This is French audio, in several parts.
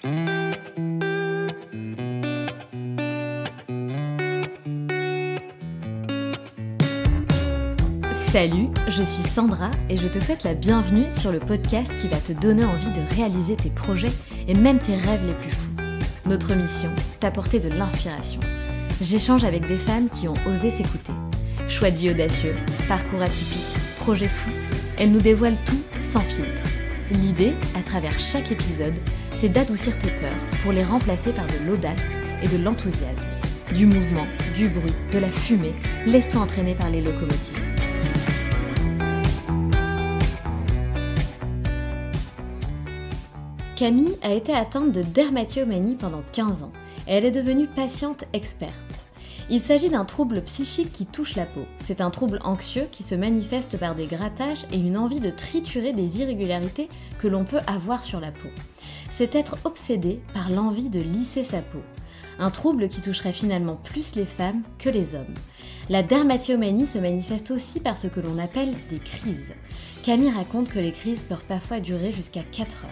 Salut, je suis Sandra et je te souhaite la bienvenue sur le podcast qui va te donner envie de réaliser tes projets et même tes rêves les plus fous. Notre mission, t'apporter de l'inspiration. J'échange avec des femmes qui ont osé s'écouter. Choix de vie audacieux, parcours atypique, projets fous, elles nous dévoilent tout sans filtre. L'idée, à travers chaque épisode, c'est d'adoucir tes peurs pour les remplacer par de l'audace et de l'enthousiasme. Du mouvement, du bruit, de la fumée, laisse-toi entraîner par les locomotives. Camille a été atteinte de dermatillomanie pendant 15 ans et elle est devenue patiente experte. Il s'agit d'un trouble psychique qui touche la peau. C'est un trouble anxieux qui se manifeste par des grattages et une envie de triturer des irrégularités que l'on peut avoir sur la peau. C'est être obsédé par l'envie de lisser sa peau. Un trouble qui toucherait finalement plus les femmes que les hommes. La dermatillomanie se manifeste aussi par ce que l'on appelle des crises. Camille raconte que les crises peuvent parfois durer jusqu'à 4 heures.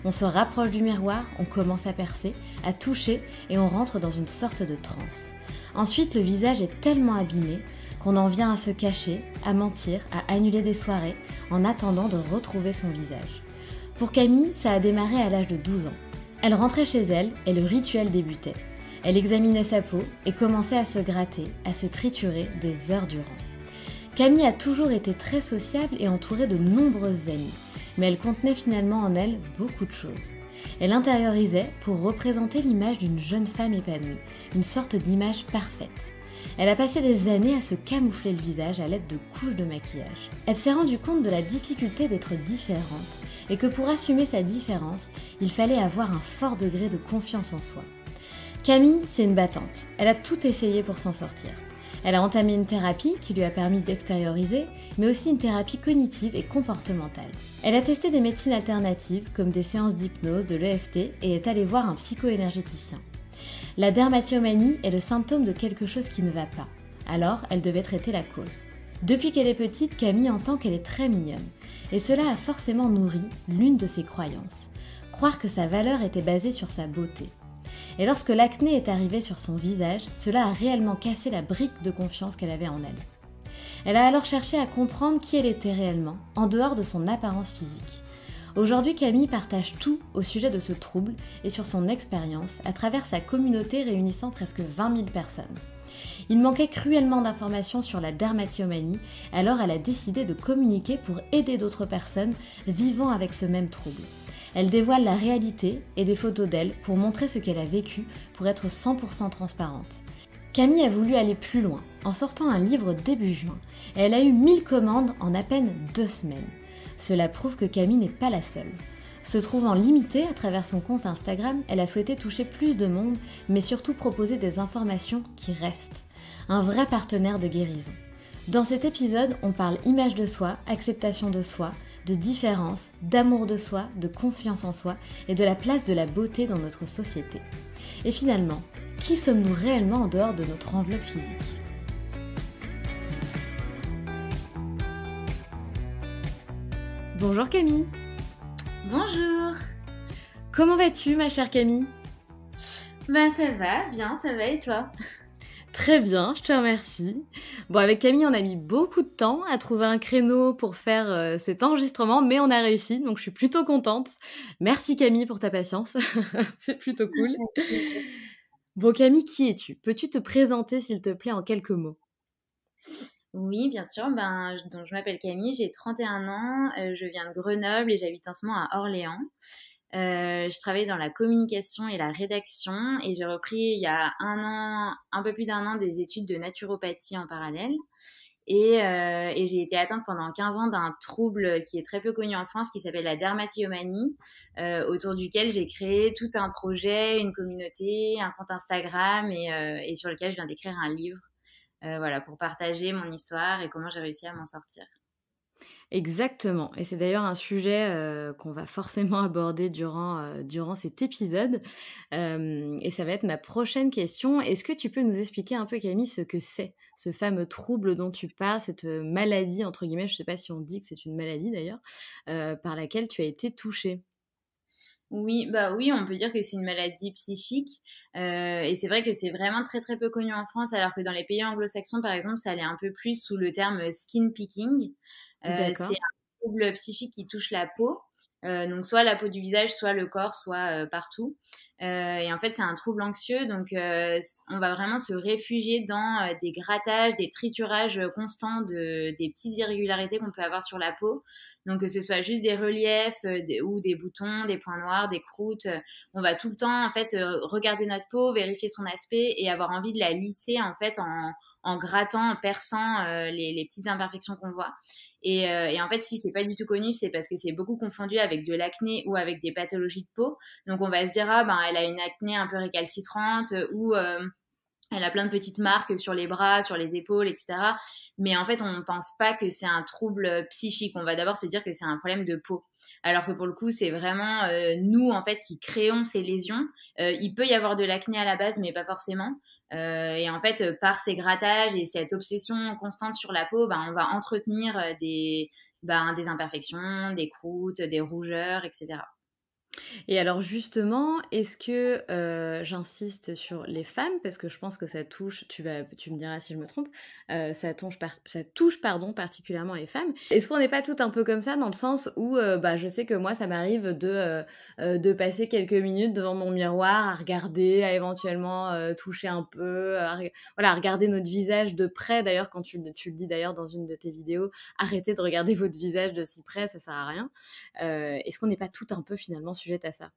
On se rapproche du miroir, on commence à percer, à toucher et on rentre dans une sorte de transe. Ensuite, le visage est tellement abîmé qu'on en vient à se cacher, à mentir, à annuler des soirées en attendant de retrouver son visage. Pour Camille, ça a démarré à l'âge de 12 ans. Elle rentrait chez elle et le rituel débutait. Elle examinait sa peau et commençait à se gratter, à se triturer des heures durant. Camille a toujours été très sociable et entourée de nombreuses amies. Mais elle contenait finalement en elle beaucoup de choses. Elle intériorisait pour représenter l'image d'une jeune femme épanouie, une sorte d'image parfaite. Elle a passé des années à se camoufler le visage à l'aide de couches de maquillage. Elle s'est rendue compte de la difficulté d'être différente et que pour assumer sa différence, il fallait avoir un fort degré de confiance en soi. Camille, c'est une battante. Elle a tout essayé pour s'en sortir. Elle a entamé une thérapie qui lui a permis d'extérioriser, mais aussi une thérapie cognitive et comportementale. Elle a testé des médecines alternatives comme des séances d'hypnose, de l'EFT et est allée voir un psychoénergéticien. La dermatillomanie est le symptôme de quelque chose qui ne va pas, alors elle devait traiter la cause. Depuis qu'elle est petite, Camille entend qu'elle est très mignonne, et cela a forcément nourri l'une de ses croyances, croire que sa valeur était basée sur sa beauté. Et lorsque l'acné est arrivé sur son visage, cela a réellement cassé la brique de confiance qu'elle avait en elle. Elle a alors cherché à comprendre qui elle était réellement, en dehors de son apparence physique. Aujourd'hui, Camille partage tout au sujet de ce trouble et sur son expérience à travers sa communauté réunissant presque 20 000 personnes. Il manquait cruellement d'informations sur la dermatillomanie, alors elle a décidé de communiquer pour aider d'autres personnes vivant avec ce même trouble. Elle dévoile la réalité et des photos d'elle pour montrer ce qu'elle a vécu pour être 100% transparente. Camille a voulu aller plus loin en sortant un livre début juin et elle a eu 1000 commandes en à peine 2 semaines. Cela prouve que Camille n'est pas la seule. Se trouvant limitée à travers son compte Instagram, elle a souhaité toucher plus de monde mais surtout proposer des informations qui restent. Un vrai partenaire de guérison. Dans cet épisode, on parle image de soi, acceptation de soi, de différence, d'amour de soi, de confiance en soi et de la place de la beauté dans notre société. Et finalement, qui sommes-nous réellement en dehors de notre enveloppe physique ? Bonjour Camille. Bonjour. Comment vas-tu ma chère Camille ? Ça va, bien, ça va et toi ? Très bien, je te remercie. Bon, avec Camille, on a mis beaucoup de temps à trouver un créneau pour faire cet enregistrement, mais on a réussi, donc je suis plutôt contente. Merci Camille pour ta patience, c'est plutôt cool. Bon Camille, qui es-tu ? Peux-tu te présenter s'il te plaît en quelques mots ? Oui, bien sûr. Donc je m'appelle Camille, j'ai 31 ans, je viens de Grenoble et j'habite en ce moment à Orléans. Je travaille dans la communication et la rédaction et j'ai repris il y a un peu plus d'1 an, des études de naturopathie en parallèle. Et j'ai été atteinte pendant 15 ans d'un trouble qui est très peu connu en France, qui s'appelle la dermatillomanie, autour duquel j'ai créé tout un projet, une communauté, un compte Instagram et sur lequel je viens d'écrire un livre, voilà, pour partager mon histoire et comment j'ai réussi à m'en sortir. Exactement, et c'est d'ailleurs un sujet qu'on va forcément aborder durant cet épisode, et ça va être ma prochaine question. Est-ce que tu peux nous expliquer un peu Camille ce que c'est, ce fameux trouble dont tu parles, cette maladie entre guillemets, je ne sais pas si on dit que c'est une maladie d'ailleurs, par laquelle tu as été touchée? Oui, bah oui, on peut dire que c'est une maladie psychique. Et c'est vrai que c'est vraiment très très peu connu en France, alors que dans les pays anglo-saxons, par exemple, ça allait un peu plus sous le terme skin picking. C'est D'accord. un trouble psychique qui touche la peau, donc soit la peau du visage, soit le corps, soit partout. Et en fait, c'est un trouble anxieux, donc on va vraiment se réfugier dans des grattages, des triturages constants des petites irrégularités qu'on peut avoir sur la peau. Donc que ce soit juste des reliefs ou des boutons, des points noirs, des croûtes, on va tout le temps en fait regarder notre peau, vérifier son aspect et avoir envie de la lisser en fait en grattant, en perçant les petites imperfections qu'on voit. Et en fait, si c'est pas du tout connu, c'est parce que c'est beaucoup confondu avec de l'acné ou avec des pathologies de peau. Donc on va se dire ah ben elle a une acné un peu récalcitrante ou elle a plein de petites marques sur les bras, sur les épaules, etc. Mais en fait, on ne pense pas que c'est un trouble psychique. On va d'abord se dire que c'est un problème de peau. Alors que pour le coup, c'est vraiment nous, en fait, qui créons ces lésions. Il peut y avoir de l'acné à la base, mais pas forcément. Et en fait, par ces grattages et cette obsession constante sur la peau, ben, on va entretenir des imperfections, des croûtes, des rougeurs, etc. Et alors justement, est-ce que, j'insiste sur les femmes parce que je pense que ça touche, tu me diras si je me trompe, ça touche pardon, particulièrement les femmes. Est-ce qu'on n'est pas toutes un peu comme ça dans le sens où, bah, je sais que moi ça m'arrive de passer quelques minutes devant mon miroir à regarder, à éventuellement, toucher un peu, à regarder notre visage de près. D'ailleurs quand tu le dis d'ailleurs dans une de tes vidéos: «Arrêtez de regarder votre visage de si près, ça sert à rien». Est-ce qu'on n'est pas toutes un peu finalement sujettes à ça?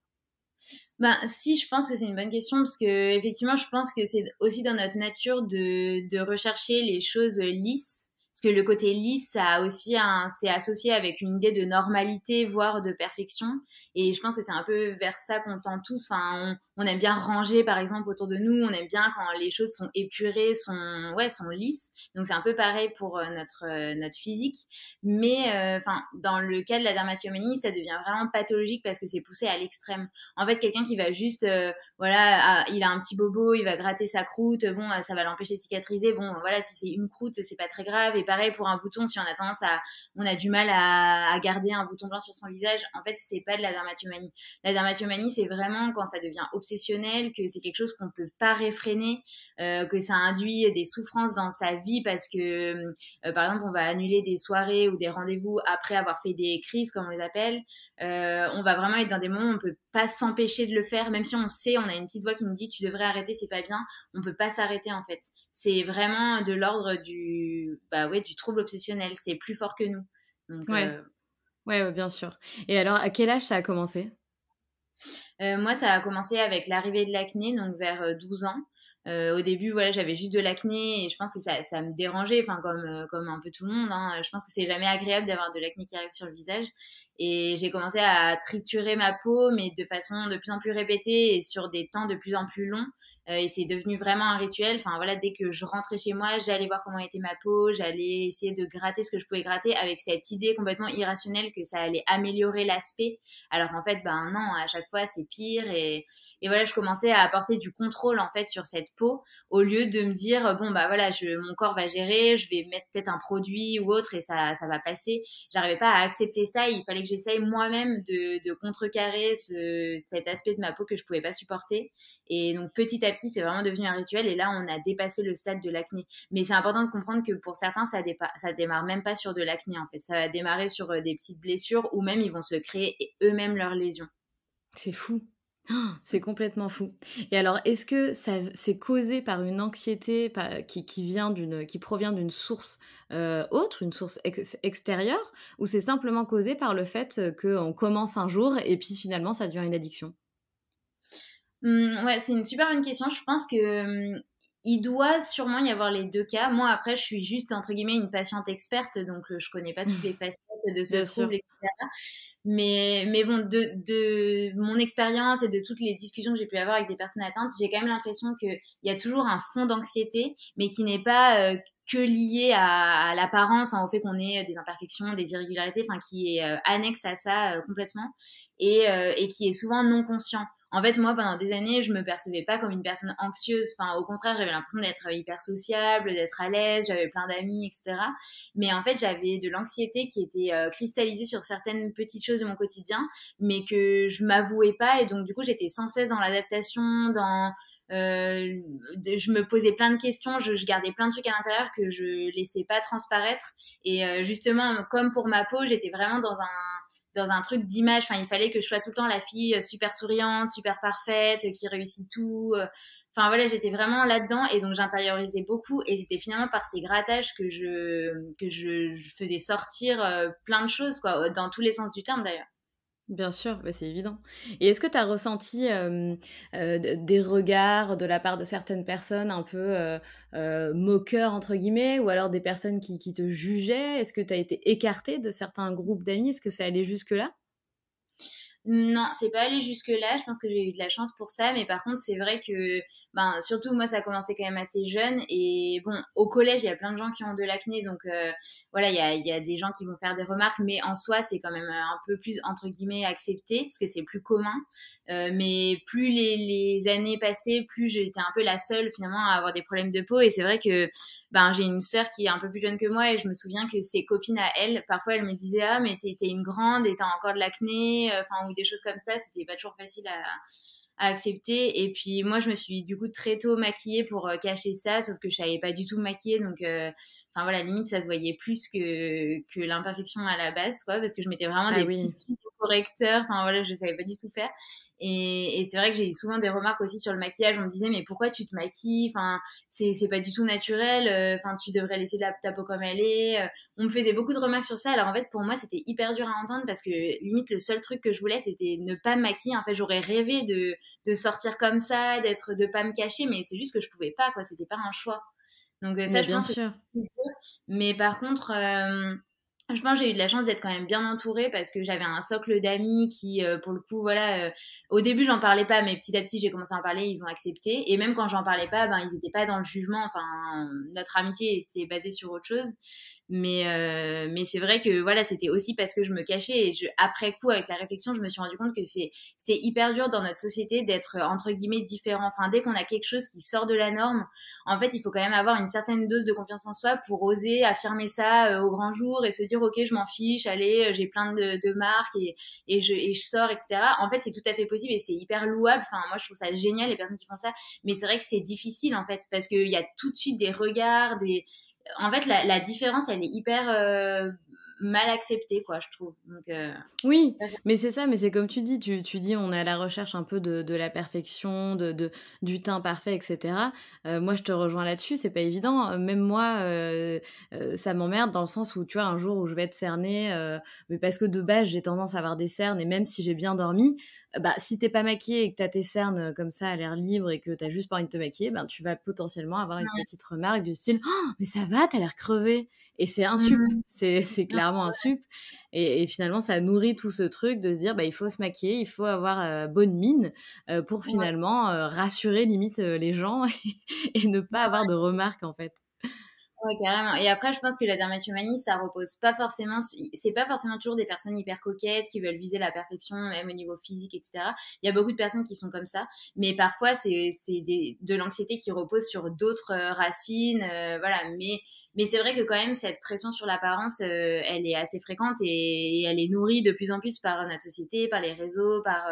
Ben, si, je pense que c'est une bonne question parce que effectivement, je pense que c'est aussi dans notre nature de rechercher les choses lisses. Parce que le côté lisse, ça a aussi c'est associé avec une idée de normalité, voire de perfection. Et je pense que c'est un peu vers ça qu'on tend tous. Enfin, on aime bien ranger, par exemple, autour de nous. On aime bien quand les choses sont épurées, sont lisses. Donc c'est un peu pareil pour notre physique. Mais enfin, dans le cas de la dermatillomanie, ça devient vraiment pathologique parce que c'est poussé à l'extrême. En fait, quelqu'un qui va juste, voilà, il a un petit bobo, il va gratter sa croûte, bon, ça va l'empêcher de cicatriser. Bon, voilà, si c'est une croûte, c'est pas très grave. Et pareil pour un bouton, si on a du mal à garder un bouton blanc sur son visage, en fait, c'est pas de la dermatillomanie. La dermatillomanie, c'est vraiment quand ça devient obsessionnel, que c'est quelque chose qu'on peut pas réfréner, que ça induit des souffrances dans sa vie parce que, par exemple, on va annuler des soirées ou des rendez-vous après avoir fait des crises, comme on les appelle. On va vraiment être dans des moments où on peut pas s'empêcher de le faire, même si on sait, on a une petite voix qui nous dit tu devrais arrêter, c'est pas bien, on peut pas s'arrêter en fait. C'est vraiment de l'ordre du trouble obsessionnel, c'est plus fort que nous. Donc Ouais, ouais, ouais, bien sûr. Et alors, à quel âge ça a commencé? moi, ça a commencé avec l'arrivée de l'acné, donc vers 12 ans. Au début, voilà, j'avais juste de l'acné et je pense que ça me dérangeait, enfin comme un peu tout le monde. Hein. Je pense que c'est jamais agréable d'avoir de l'acné qui arrive sur le visage. Et j'ai commencé à triturer ma peau, mais de façon de plus en plus répétée et sur des temps de plus en plus longs. Et c'est devenu vraiment un rituel. Enfin voilà, dès que je rentrais chez moi, j'allais voir comment était ma peau, j'allais essayer de gratter ce que je pouvais gratter avec cette idée complètement irrationnelle que ça allait améliorer l'aspect. Alors en fait, ben non, à chaque fois c'est pire. Et voilà, je commençais à apporter du contrôle en fait sur cette peau au lieu de me dire bon bah voilà, mon corps va gérer, je vais mettre peut-être un produit ou autre et ça va passer. J'arrivais pas à accepter ça. Il fallait que j'essaye moi-même de contrecarrer cet aspect de ma peau que je pouvais pas supporter. Et donc petit à petit, c'est vraiment devenu un rituel. Et là, on a dépassé le stade de l'acné. Mais c'est important de comprendre que pour certains, ça démarre même pas sur de l'acné en fait. Ça va démarrer sur des petites blessures ou même ils vont se créer eux-mêmes leurs lésions. C'est fou. C'est complètement fou. Et alors, est-ce que c'est causé par une anxiété qui provient d'une source autre, une source extérieure, ou c'est simplement causé par le fait qu'on commence un jour et puis finalement ça devient une addiction? Ouais, c'est une super bonne question. Je pense que il doit sûrement y avoir les deux cas. Moi, après, je suis juste entre guillemets une patiente experte, donc je connais pas toutes les facettes de ce Bien trouble, sûr. etc. Mais bon, de mon expérience et de toutes les discussions que j'ai pu avoir avec des personnes atteintes, j'ai quand même l'impression qu'il y a toujours un fond d'anxiété, mais qui n'est pas que lié à l'apparence, hein, au fait qu'on ait des imperfections, des irrégularités, enfin qui est annexe à ça complètement et qui est souvent non conscient. en fait, moi, pendant des années, je me percevais pas comme une personne anxieuse. Enfin, au contraire, j'avais l'impression d'être hyper sociable, d'être à l'aise, j'avais plein d'amis, etc. Mais en fait, j'avais de l'anxiété qui était cristallisée sur certaines petites choses de mon quotidien, mais que je m'avouais pas. Et donc, du coup, j'étais sans cesse dans l'adaptation, je me posais plein de questions, je gardais plein de trucs à l'intérieur que je laissais pas transparaître. Et justement, comme pour ma peau, j'étais vraiment dans un truc d'image. Enfin, il fallait que je sois tout le temps la fille super souriante, super parfaite, qui réussit tout. Enfin voilà, j'étais vraiment là-dedans et donc j'intériorisais beaucoup. Et c'était finalement par ces grattages que je faisais sortir plein de choses, quoi, dans tous les sens du terme d'ailleurs. Bien sûr, bah, c'est évident. Et est-ce que tu as ressenti, d des regards de la part de certaines personnes un peu, «moqueurs» entre guillemets ou alors des personnes qui te jugeaient? Est-ce que tu as été écartée de certains groupes d'amis? Est-ce que ça allait jusque-là? Non, c'est pas allé jusque-là. Je pense que j'ai eu de la chance pour ça. Mais par contre, c'est vrai que, ben, surtout moi, ça a commencé quand même assez jeune. Et bon, au collège, il y a plein de gens qui ont de l'acné. Donc, voilà, il y a des gens qui vont faire des remarques. Mais en soi, c'est quand même un peu plus, entre guillemets, accepté, parce que c'est plus commun. Mais plus les années passaient, plus j'étais un peu la seule, finalement, à avoir des problèmes de peau. Et c'est vrai que, ben, j'ai une sœur qui est un peu plus jeune que moi. Et je me souviens que ses copines à elle, parfois, elles me disaient, ah, mais t'es une grande et t'as encore de l'acné. Enfin, ou des choses comme ça, c'était pas toujours facile à accepter. Et puis moi, je me suis du coup très tôt maquillée pour cacher ça, sauf que je savais pas du tout me maquiller. Donc, enfin voilà, limite, ça se voyait plus que l'imperfection à la base, quoi, parce que je mettais vraiment Ah des oui. petites touches de correcteur. Enfin voilà, je savais pas du tout faire. Et c'est vrai que j'ai eu souvent des remarques aussi sur le maquillage. On me disait, mais pourquoi tu te maquilles? Enfin, c'est pas du tout naturel. Enfin, tu devrais laisser ta peau comme elle est. On me faisait beaucoup de remarques sur ça. Alors en fait, pour moi, c'était hyper dur à entendre parce que limite, le seul truc que je voulais, c'était ne pas me maquiller. En fait, j'aurais rêvé de sortir comme ça, de pas me cacher, mais c'est juste que je pouvais pas, quoi. C'était pas un choix. Donc ça, Mais je bien pense que sûr. c'est dur. Mais par contre, je pense que j'ai eu de la chance d'être quand même bien entourée parce que j'avais un socle d'amis qui, pour le coup, voilà, au début, j'en parlais pas, mais petit à petit, j'ai commencé à en parler, ils ont accepté. Et même quand j'en parlais pas, ben, ils étaient pas dans le jugement. Enfin, notre amitié était basée sur autre chose. Mais c'est vrai que voilà, c'était aussi parce que je me cachais et après coup, avec la réflexion, je me suis rendu compte que c'est hyper dur dans notre société d'être entre guillemets différent. Enfin, dès qu'on a quelque chose qui sort de la norme, en fait, il faut quand même avoir une certaine dose de confiance en soi pour oser affirmer ça au grand jour et se dire ok, je m'en fiche, allez, j'ai plein de marques et je sors, etc. En fait, c'est tout à fait possible et c'est hyper louable. Enfin, moi, je trouve ça génial les personnes qui font ça, mais c'est vrai que c'est difficile en fait parce qu'il y a tout de suite des regards, des en fait, la différence, elle est hyper mal acceptée, quoi, je trouve. Donc, Oui, mais c'est ça, mais c'est comme tu dis, tu dis: «On est à la recherche un peu de la perfection, du teint parfait et cetera». Moi, je te rejoins là-dessus, c'est pas évident. Même moi, ça m'emmerde dans le sens où, tu vois, un jour où je vais être cernée, mais parce que de base, j'ai tendance à avoir des cernes et même si j'ai bien dormi, bah, si tu es pas maquillée et que tu as tes cernes, comme ça à l'air libre et que tu as juste pas envie de te maquiller, ben, tu vas potentiellement avoir une petite remarque du style: «Oh, mais ça va, tu as l'air crevée» et c'est un sup, mmh, c'est non, clairement un sup et finalement, ça nourrit tout ce truc de se dire: «Bah, il faut se maquiller, il faut avoir, bonne mine», pour ouais. finalement, rassurer limite, les gens et ne pas avoir de remarques, en fait. Ouais, carrément. Et après, je pense que la dermatomanie, ça repose pas forcément, c'est pas forcément toujours des personnes hyper coquettes qui veulent viser la perfection, même au niveau physique, etc. Il y a beaucoup de personnes qui sont comme ça, mais parfois de l'anxiété qui repose sur d'autres racines, voilà. Mais c'est vrai que quand même cette pression sur l'apparence, elle est assez fréquente et elle est nourrie de plus en plus par notre société, par les réseaux, par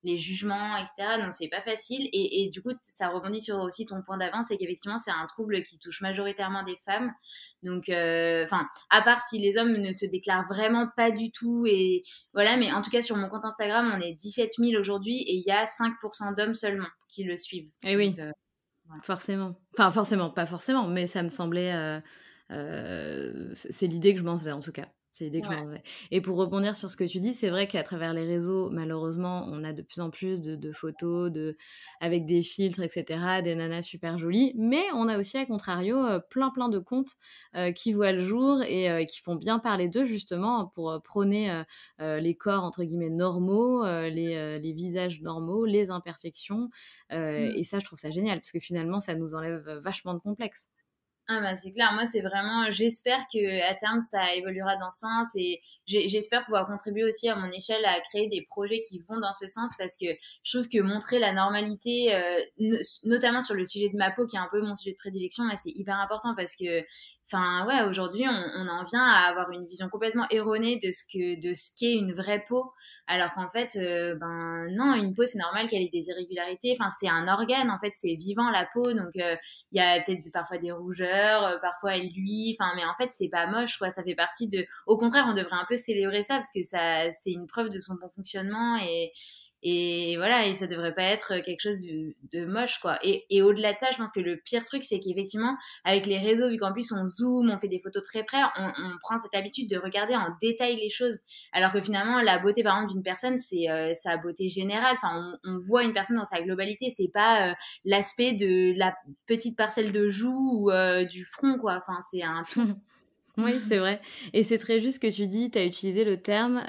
les jugements, etc. Donc c'est pas facile. Et du coup, ça rebondit sur aussi ton point d'avant, c'est qu'effectivement, c'est un trouble qui touche majoritairement des femmes. Donc, enfin, à part si les hommes ne se déclarent vraiment pas du tout. Et voilà, mais en tout cas, sur mon compte Instagram, on est 17 000 aujourd'hui et il y a 5% d'hommes seulement qui le suivent. Eh Donc, oui, voilà. forcément. Enfin, forcément, pas forcément, mais ça me semblait, c'est l'idée que je m'en faisais, en tout cas. C'est l'idée que je Ouais. m'en faisais et pour rebondir sur ce que tu dis, c'est vrai qu'à travers les réseaux, malheureusement, on a de plus en plus de photos avec des filtres et cetera, des nanas super jolies, mais on a aussi à contrario, plein de comptes, qui voient le jour et qui font bien parler d'eux justement pour, prôner, les corps entre guillemets «normaux», les visages normaux, les imperfections, Mm. et ça, je trouve ça génial parce que finalement, ça nous enlève, vachement de complexes. Ah bah c'est clair, moi c'est vraiment, j'espère que à terme ça évoluera dans ce sens et j'espère pouvoir contribuer aussi à mon échelle à créer des projets qui vont dans ce sens parce que je trouve que montrer la normalité, notamment sur le sujet de ma peau qui est un peu mon sujet de prédilection, là, c'est hyper important parce que, enfin ouais, aujourd'hui on en vient à avoir une vision complètement erronée de ce qu'est une vraie peau, alors qu'en fait, ben non, une peau c'est normal qu'elle ait des irrégularités, enfin c'est un organe en fait, c'est vivant la peau donc il y a peut-être parfois des rougeurs, parfois elle luit, enfin, mais en fait, c'est pas moche, quoi. Ça fait partie de. Au contraire, on devrait un peu célébrer ça parce que ça, c'est une preuve de son bon fonctionnement et voilà, et ça devrait pas être quelque chose de moche, quoi. Et au-delà de ça, je pense que le pire truc, c'est qu'effectivement, avec les réseaux, vu qu'en plus on zoome, on fait des photos très près, on prend cette habitude de regarder en détail les choses. Alors que finalement, la beauté, par exemple, d'une personne, c'est sa beauté générale. Enfin, on voit une personne dans sa globalité. C'est pas l'aspect de la petite parcelle de joue ou du front, quoi. Enfin, c'est un tout. Oui, c'est vrai et c'est très juste ce que tu dis, tu as utilisé le terme,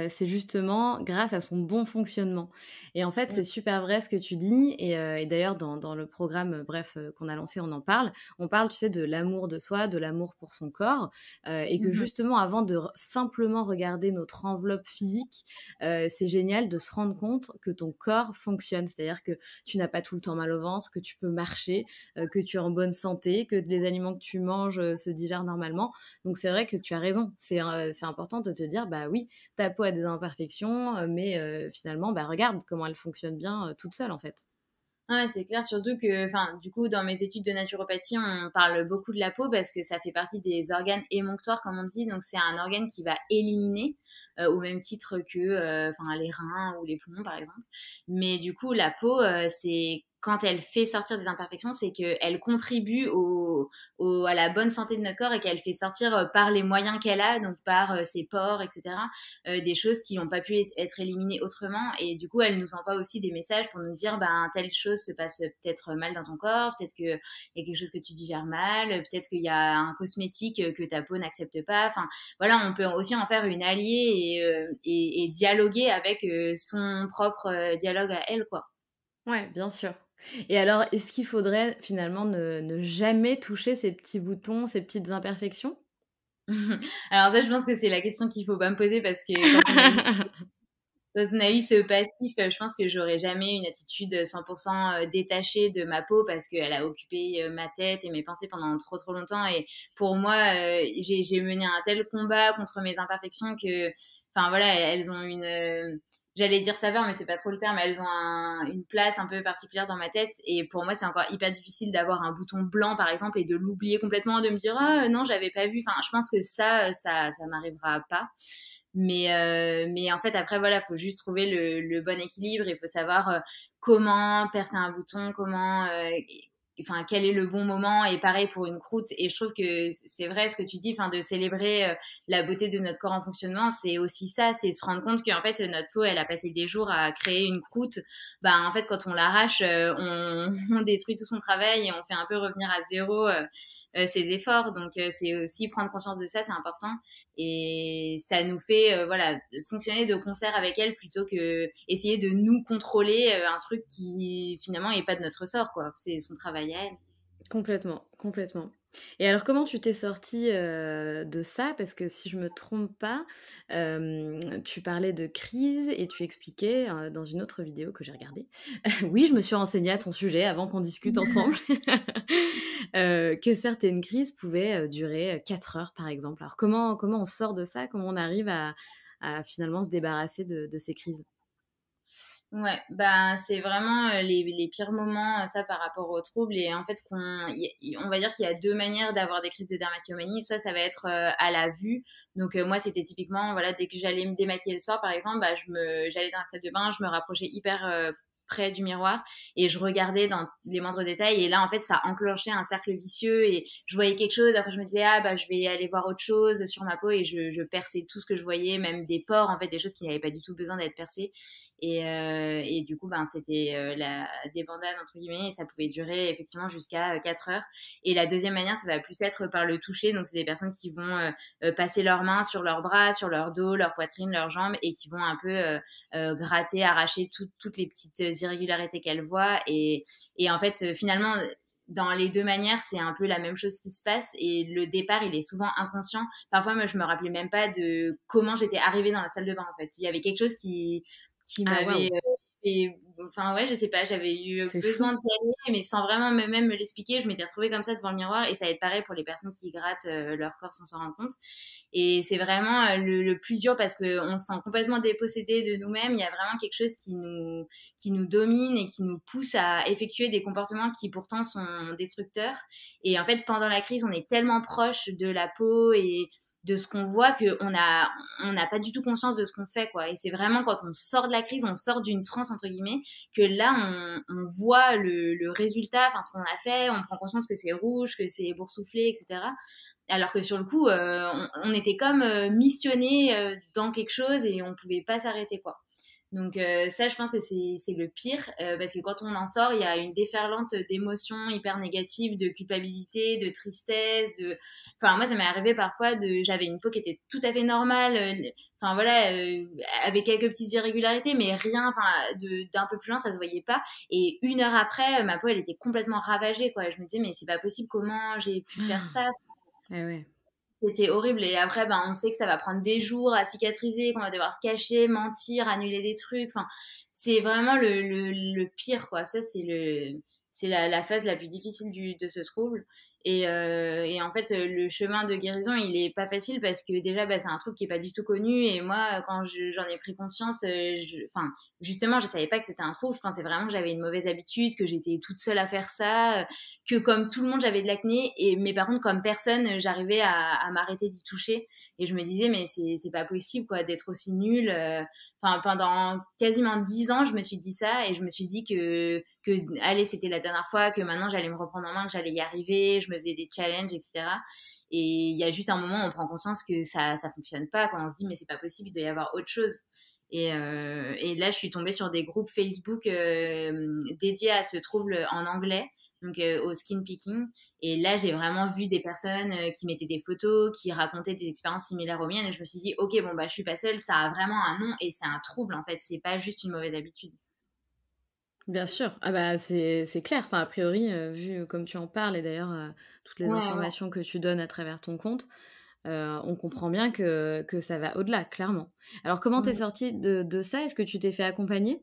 c'est justement grâce à son bon fonctionnement et en fait, c'est super vrai ce que tu dis et d'ailleurs dans le programme, bref, qu'on a lancé, on en parle. On parle, tu sais, de l'amour de soi, de l'amour pour son corps, et que Mhm. justement avant de simplement regarder notre enveloppe physique, c'est génial de se rendre compte que ton corps fonctionne. C'est-à-dire que tu n'as pas tout le temps mal au ventre, que tu peux marcher, que tu es en bonne santé, que les aliments que tu manges, se digèrent normalement. Donc c'est vrai que tu as raison. C'est important de te dire, bah oui, ta peau a des imperfections, mais finalement, bah regarde comment elle fonctionne bien toute seule en fait. Ouais, c'est clair, surtout que, enfin, du coup, dans mes études de naturopathie, on parle beaucoup de la peau parce que ça fait partie des organes émonctoires, comme on dit. Donc, c'est un organe qui va éliminer, au même titre que, enfin, les reins ou les poumons, par exemple. Mais du coup, la peau, c'est quand elle fait sortir des imperfections, c'est qu'elle contribue à la bonne santé de notre corps et qu'elle fait sortir par les moyens qu'elle a, donc par ses pores, etc., des choses qui n'ont pas pu être éliminées autrement. Et du coup, elle nous envoie aussi des messages pour nous dire, ben, telle chose se passe peut-être mal dans ton corps, peut-être qu'il y a quelque chose que tu digères mal, peut-être qu'il y a un cosmétique que ta peau n'accepte pas. Enfin, voilà, on peut aussi en faire une alliée et dialoguer avec son propre dialogue à elle, quoi. Ouais, bien sûr. Et alors, est-ce qu'il faudrait finalement ne jamais toucher ces petits boutons, ces petites imperfections? Alors ça, je pense que c'est la question qu'il faut pas me poser parce que quand on a eu ce passif, je pense que j'aurais jamais une attitude 100% détachée de ma peau parce qu'elle a occupé ma tête et mes pensées pendant trop trop longtemps. Et pour moi, j'ai mené un tel combat contre mes imperfections que, enfin voilà, elles ont une, j'allais dire saveur, mais c'est pas trop le terme. Elles ont une place un peu particulière dans ma tête. Et pour moi, c'est encore hyper difficile d'avoir un bouton blanc, par exemple, et de l'oublier complètement, de me dire ah non, j'avais pas vu. Enfin, je pense que ça m'arrivera pas. Mais en fait, après, voilà, faut juste trouver le bon équilibre. Il faut savoir comment percer un bouton, comment, enfin, quel est le bon moment. Et pareil pour une croûte. Et je trouve que c'est vrai ce que tu dis, enfin, de célébrer la beauté de notre corps en fonctionnement, c'est aussi ça, c'est se rendre compte qu'en fait, notre peau, elle a passé des jours à créer une croûte. Bah, en fait, quand on l'arrache, on détruit tout son travail et on fait un peu revenir à zéro ses efforts. Donc, c'est aussi prendre conscience de ça, c'est important et ça nous fait voilà fonctionner de concert avec elle plutôt que essayer de nous contrôler un truc qui finalement est pas de notre sort quoi, c'est son travail à elle. Complètement, complètement. Et alors comment tu t'es sortie, de ça? Parce que si je me trompe pas, tu parlais de crise et tu expliquais, dans une autre vidéo que j'ai regardée oui, je me suis renseignée à ton sujet avant qu'on discute ensemble, que certaines crises pouvaient, durer, 4 heures par exemple. Alors comment on sort de ça? Comment on arrive à finalement se débarrasser de ces crises? Ouais, bah c'est vraiment les pires moments, ça par rapport aux troubles. Et en fait, on va dire qu'il y a deux manières d'avoir des crises de dermatillomanie. Soit ça va être à la vue. Donc moi, c'était typiquement, voilà, dès que j'allais me démaquiller le soir, par exemple, bah, j'allais dans la salle de bain, je me rapprochais hyper près du miroir et je regardais dans les moindres détails. Et là, en fait, ça enclenchait un cercle vicieux et je voyais quelque chose. Après, je me disais, ah, bah, je vais aller voir autre chose sur ma peau et je perçais tout ce que je voyais, même des pores, en fait, des choses qui n'avaient pas du tout besoin d'être percées. Et du coup, ben, c'était la débandade, entre guillemets, et ça pouvait durer effectivement jusqu'à 4 heures. Et la deuxième manière, ça va plus être par le toucher. Donc, c'est des personnes qui vont passer leurs mains sur leurs bras, sur leur dos, leur poitrine, leurs jambes, et qui vont un peu gratter, arracher toutes les petites irrégularités qu'elles voient. Et en fait, finalement, dans les deux manières, c'est un peu la même chose qui se passe et le départ, il est souvent inconscient. Parfois, moi, je me rappelais même pas de comment j'étais arrivée dans la salle de bain, en fait. Il y avait quelque chose qui Ah, m'avait waouh, et enfin ouais, je sais pas, j'avais eu c'est besoin fou. d'y aller, mais sans vraiment même me l'expliquer. Je m'étais retrouvée comme ça devant le miroir et ça va être pareil pour les personnes qui grattent leur corps sans s'en rendre compte. Et c'est vraiment le plus dur parce qu'on se sent complètement dépossédé de nous-mêmes. Il y a vraiment quelque chose qui nous domine et qui nous pousse à effectuer des comportements qui pourtant sont destructeurs. Et en fait, pendant la crise, on est tellement proche de la peau et de ce qu'on voit on n'a pas du tout conscience de ce qu'on fait, quoi. Et c'est vraiment quand on sort de la crise, on sort d'une transe, entre guillemets, que là, on voit le résultat, enfin, ce qu'on a fait, on prend conscience que c'est rouge, que c'est boursouflé, etc. Alors que sur le coup, on était comme missionné dans quelque chose et on pouvait pas s'arrêter, quoi. Donc ça, je pense que c'est le pire parce que quand on en sort, il y a une déferlante d'émotions hyper négatives, de culpabilité, de tristesse, de. Enfin moi, ça m'est arrivé parfois j'avais une peau qui était tout à fait normale, enfin voilà, avec quelques petites irrégularités, mais rien, enfin d'un peu plus loin, ça se voyait pas. Et une heure après, ma peau, elle était complètement ravagée, quoi. Je me disais mais c'est pas possible, comment j'ai pu faire ça? Eh ouais. C'était horrible et après ben on sait que ça va prendre des jours à cicatriser, qu'on va devoir se cacher, mentir, annuler des trucs. Enfin, c'est vraiment le pire quoi. Ça c'est la phase la plus difficile de ce trouble. Et en fait, le chemin de guérison, il est pas facile parce que déjà, bah, c'est un truc qui est pas du tout connu. Et moi, quand j'en ai pris conscience, enfin, justement, je savais pas que c'était un trouble. Je pensais vraiment que j'avais une mauvaise habitude, que j'étais toute seule à faire ça, que comme tout le monde, j'avais de l'acné. Mais par contre, comme personne, j'arrivais à m'arrêter d'y toucher. Et je me disais, mais c'est pas possible, quoi, d'être aussi nulle. Enfin, pendant quasiment 10 ans, je me suis dit ça et je me suis dit allez, c'était la dernière fois, que maintenant j'allais me reprendre en main, que j'allais y arriver, je me faisais des challenges, etc. Et il y a juste un moment où on prend conscience que ça fonctionne pas, quand on se dit, mais c'est pas possible, il doit y avoir autre chose. Et là, je suis tombée sur des groupes Facebook dédiés à ce trouble en anglais, donc au skin picking. Et là, j'ai vraiment vu des personnes qui mettaient des photos, qui racontaient des expériences similaires aux miennes. Et je me suis dit, ok, bon, bah, je suis pas seule, ça a vraiment un nom et c'est un trouble, en fait. C'est pas juste une mauvaise habitude. Bien sûr. Ah bah, c'est clair. Enfin, a priori, vu comme tu en parles et d'ailleurs, toutes les Ouais, ouais. informations que tu donnes à travers ton compte, on comprend bien que ça va au-delà, clairement. Alors comment t'es Mm. sortie de ça? Est-ce que tu t'es fait accompagner?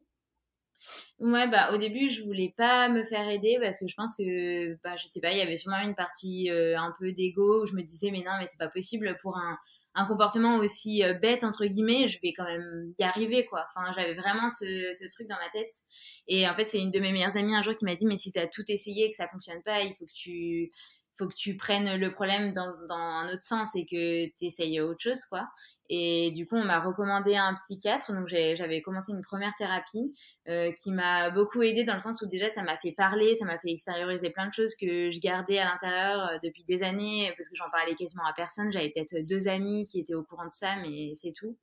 Ouais, bah, au début, je voulais pas me faire aider parce que je pense que, bah, je sais pas, il y avait sûrement une partie un peu d'ego où je me disais, mais non, mais c'est pas possible pour un comportement aussi bête, entre guillemets, je vais quand même y arriver, quoi. Enfin, j'avais vraiment ce truc dans ma tête. Et en fait, c'est une de mes meilleures amies un jour qui m'a dit, mais si t'as tout essayé et que ça fonctionne pas, faut que tu prennes le problème dans un autre sens et que tu essayes autre chose, quoi. Et du coup, on m'a recommandé un psychiatre, donc j'avais commencé une première thérapie qui m'a beaucoup aidée dans le sens où déjà ça m'a fait parler, ça m'a fait extérioriser plein de choses que je gardais à l'intérieur depuis des années parce que j'en parlais quasiment à personne. J'avais peut-être deux amis qui étaient au courant de ça, mais c'est tout.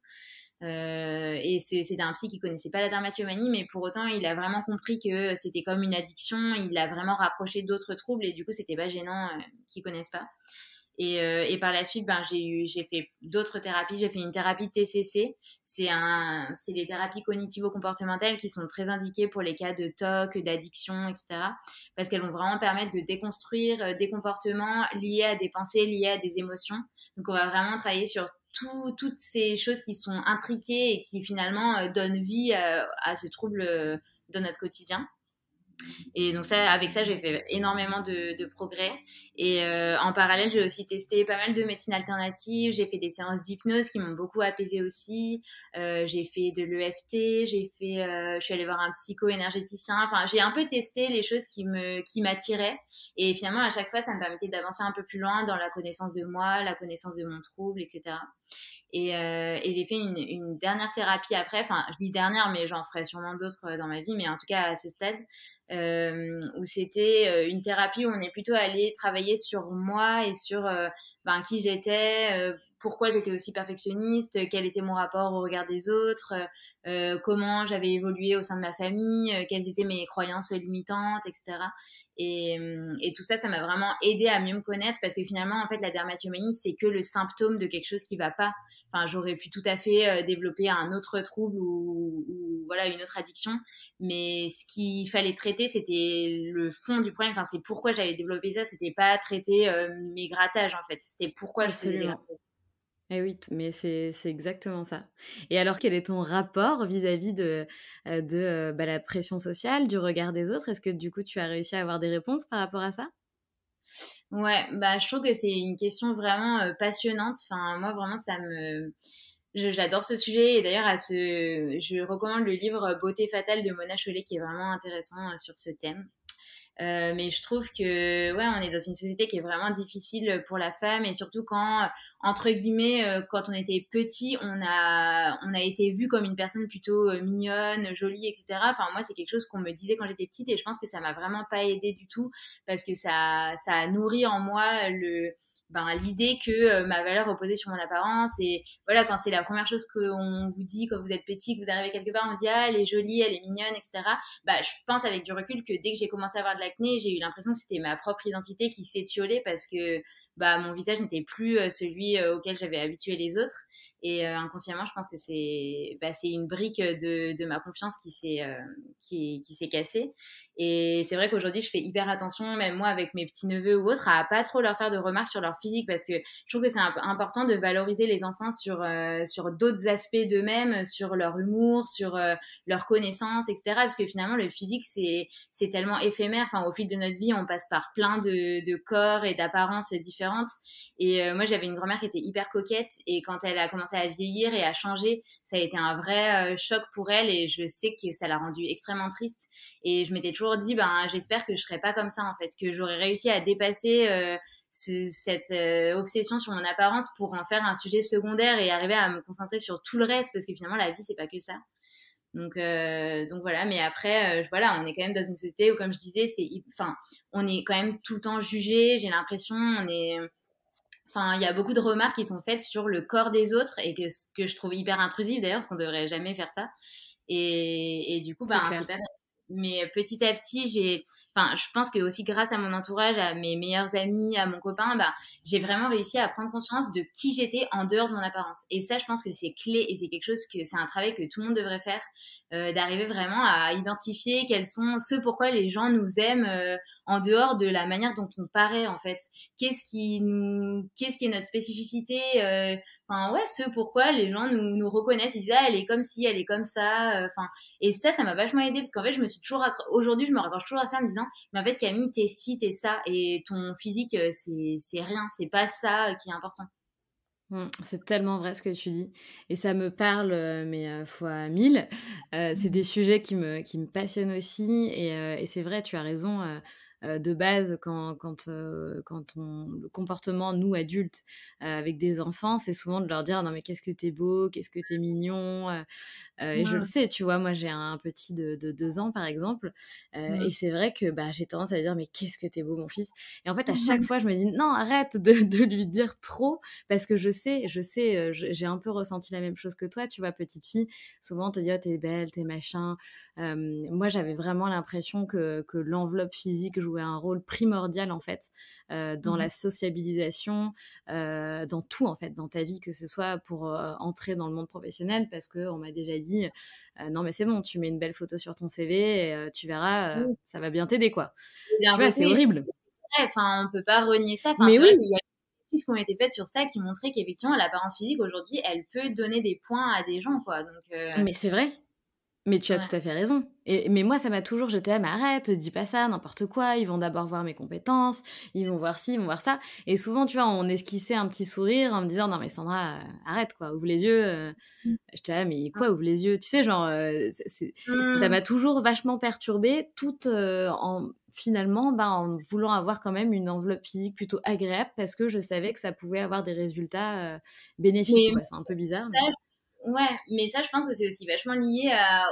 Et c'était un psy qui connaissait pas la dermatomanie, mais pour autant il a vraiment compris que c'était comme une addiction. Il l'a vraiment rapproché d'autres troubles et du coup c'était pas gênant qu'ils connaissent pas. Et par la suite, ben, j'ai fait d'autres thérapies. J'ai fait une thérapie TCC. C'est les thérapies cognitivo-comportementales qui sont très indiquées pour les cas de TOC, d'addiction, etc. Parce qu'elles vont vraiment permettre de déconstruire des comportements liés à des pensées, liés à des émotions. Donc, on va vraiment travailler sur toutes ces choses qui sont intriquées et qui finalement donnent vie à ce trouble dans notre quotidien. Et donc ça, avec ça, j'ai fait énormément de progrès. Et en parallèle, j'ai aussi testé pas mal de médecines alternatives. J'ai fait des séances d'hypnose qui m'ont beaucoup apaisé aussi. J'ai fait de l'EFT. Je suis allée voir un psycho-énergéticien. Enfin, j'ai un peu testé les choses qui m'attiraient. Et finalement, à chaque fois, ça me permettait d'avancer un peu plus loin dans la connaissance de moi, la connaissance de mon trouble, etc. Et j'ai fait une dernière thérapie après, enfin je dis dernière mais j'en ferai sûrement d'autres dans ma vie, mais en tout cas à ce stade, où c'était une thérapie où on est plutôt allé travailler sur moi et sur ben, qui j'étais, pourquoi j'étais aussi perfectionniste, quel était mon rapport au regard des autres, comment j'avais évolué au sein de ma famille, quelles étaient mes croyances limitantes, etc. Et tout ça, ça m'a vraiment aidé à mieux me connaître parce que finalement, en fait, la dermatillomanie, c'est que le symptôme de quelque chose qui va pas. Enfin, j'aurais pu tout à fait développer un autre trouble ou voilà une autre addiction, mais ce qu'il fallait traiter traiter, c'était le fond du problème. Enfin, c'est pourquoi j'avais développé ça. C'était pas traiter mes grattages, en fait. C'était pourquoi je faisais des Absolument. grattages. Eh oui, mais c'est exactement ça. Et alors, quel est ton rapport vis-à-vis bah, la pression sociale, du regard des autres? Est-ce que du coup, tu as réussi à avoir des réponses par rapport à ça? Ouais, bah, je trouve que c'est une question vraiment passionnante. Enfin, moi, vraiment, j'adore ce sujet. Et d'ailleurs, je recommande le livre Beauté fatale de Mona Chollet, qui est vraiment intéressant sur ce thème. Mais je trouve que ouais, on est dans une société qui est vraiment difficile pour la femme et surtout quand entre guillemets quand on était petit, on a été vu comme une personne plutôt mignonne, jolie, etc. Enfin moi c'est quelque chose qu'on me disait quand j'étais petite et je pense que ça m'a vraiment pas aidé du tout parce que ça a nourri en moi l'idée que ma valeur reposait sur mon apparence et voilà quand c'est la première chose qu'on vous dit quand vous êtes petit, que vous arrivez quelque part, on dit ah elle est jolie, elle est mignonne, etc. Bah, je pense avec du recul que dès que j'ai commencé à avoir de l'acné, j'ai eu l'impression que c'était ma propre identité qui s'étiolait parce que bah, mon visage n'était plus celui auquel j'avais habitué les autres. Et inconsciemment, je pense que c'est une brique de ma confiance qui s'est cassée. Et c'est vrai qu'aujourd'hui, je fais hyper attention, même moi avec mes petits-neveux ou autres, à pas trop leur faire de remarques sur leur physique parce que je trouve que c'est important de valoriser les enfants sur d'autres aspects d'eux-mêmes, sur leur humour, sur leur connaissance, etc. Parce que finalement, le physique, c'est tellement éphémère. Enfin, au fil de notre vie, on passe par plein de corps et d'apparences différentes. Et moi, j'avais une grand-mère qui était hyper coquette. Et quand elle a commencé à vieillir et à changer, ça a été un vrai choc pour elle. Et je sais que ça l'a rendue extrêmement triste. Et je m'étais toujours dit, ben, j'espère que je serais pas comme ça, en fait. Que j'aurais réussi à dépasser cette obsession sur mon apparence pour en faire un sujet secondaire et arriver à me concentrer sur tout le reste. Parce que finalement, la vie, c'est pas que ça. Donc voilà, mais après, voilà, on est quand même dans une société où, comme je disais, enfin, on est quand même tout le temps jugé. J'ai l'impression, enfin, il y a beaucoup de remarques qui sont faites sur le corps des autres et ce que je trouve hyper intrusif d'ailleurs, parce qu'on devrait jamais faire ça. Et du coup, C'est ben, c'est clair. pas. Mais petit à petit, enfin, je pense que aussi grâce à mon entourage, à mes meilleurs amis, à mon copain, bah, j'ai vraiment réussi à prendre conscience de qui j'étais en dehors de mon apparence. Et ça, je pense que c'est clé et c'est quelque chose c'est un travail que tout le monde devrait faire, d'arriver vraiment à identifier quels sont ceux pourquoi les gens nous aiment en dehors de la manière dont on paraît en fait. Qu'est-ce qui est notre spécificité Enfin ouais, ce pourquoi les gens nous reconnaissent, ils disent ah elle est comme ci, elle est comme ça. Enfin et ça m'a vachement aidé parce qu'en fait je me suis toujours aujourd'hui je me raccroche toujours à ça en me disant mais en fait Camille t'es ci, t'es ça et ton physique c'est rien, c'est pas ça qui est important. C'est tellement vrai ce que tu dis et ça me parle, mais fois 1000. C'est des sujets qui me passionnent aussi et c'est vrai, tu as raison, de base le comportement, nous adultes, avec des enfants, c'est souvent de leur dire: «Non mais qu'est-ce que t'es beau, qu'est-ce que t'es mignon», et je le Mm, sais, tu vois? Moi, j'ai un petit de 2 ans, par exemple, et mm, c'est vrai que, bah, j'ai tendance à lui dire: «Mais qu'est-ce que tu es beau, mon fils», et en fait, à chaque mm. fois, je me dis: «Non, arrête de lui dire trop», parce que je sais, j'ai un peu ressenti la même chose que toi, tu vois? Petite fille, souvent on te dit: «Oh, tu es belle, tu es machin». Moi, j'avais vraiment l'impression que l'enveloppe physique jouait un rôle primordial, en fait, dans la sociabilisation, dans tout, en fait, dans ta vie, que ce soit pour, entrer dans le monde professionnel, parce qu'on m'a déjà dit: «Non, mais c'est bon, tu mets une belle photo sur ton CV et tu verras, Oui, ça va bien t'aider, quoi». d'un Tu vois? C'est côté, c'est horrible. vrai, enfin, on peut pas renier ça. Enfin, Mais c'est vrai oui! qu'il y a des études qui ont été faites sur ça qui montraient qu'effectivement, l'apparence physique aujourd'hui, elle peut donner des points à des gens, quoi. Donc, Mais c'est vrai. Mais tu as ouais. tout à fait raison mais moi, ça m'a toujours j'étais là: «Mais arrête, dis pas ça, n'importe quoi, ils vont d'abord voir mes compétences, ils vont voir ci, ils vont voir ça», et souvent, tu vois, on esquissait un petit sourire en me disant: «Non mais Sandra, arrête quoi, ouvre les yeux», j'étais là: «Mais quoi, ouvre les yeux?» Tu sais, genre, ça Mm. m'a toujours vachement perturbée, tout en finalement, bah, en voulant avoir quand même une enveloppe physique plutôt agréable parce que je savais que ça pouvait avoir des résultats, bénéfiques, Mais quoi. C'est un peu bizarre, ça, mais ouais, mais ça, je pense que c'est aussi vachement lié à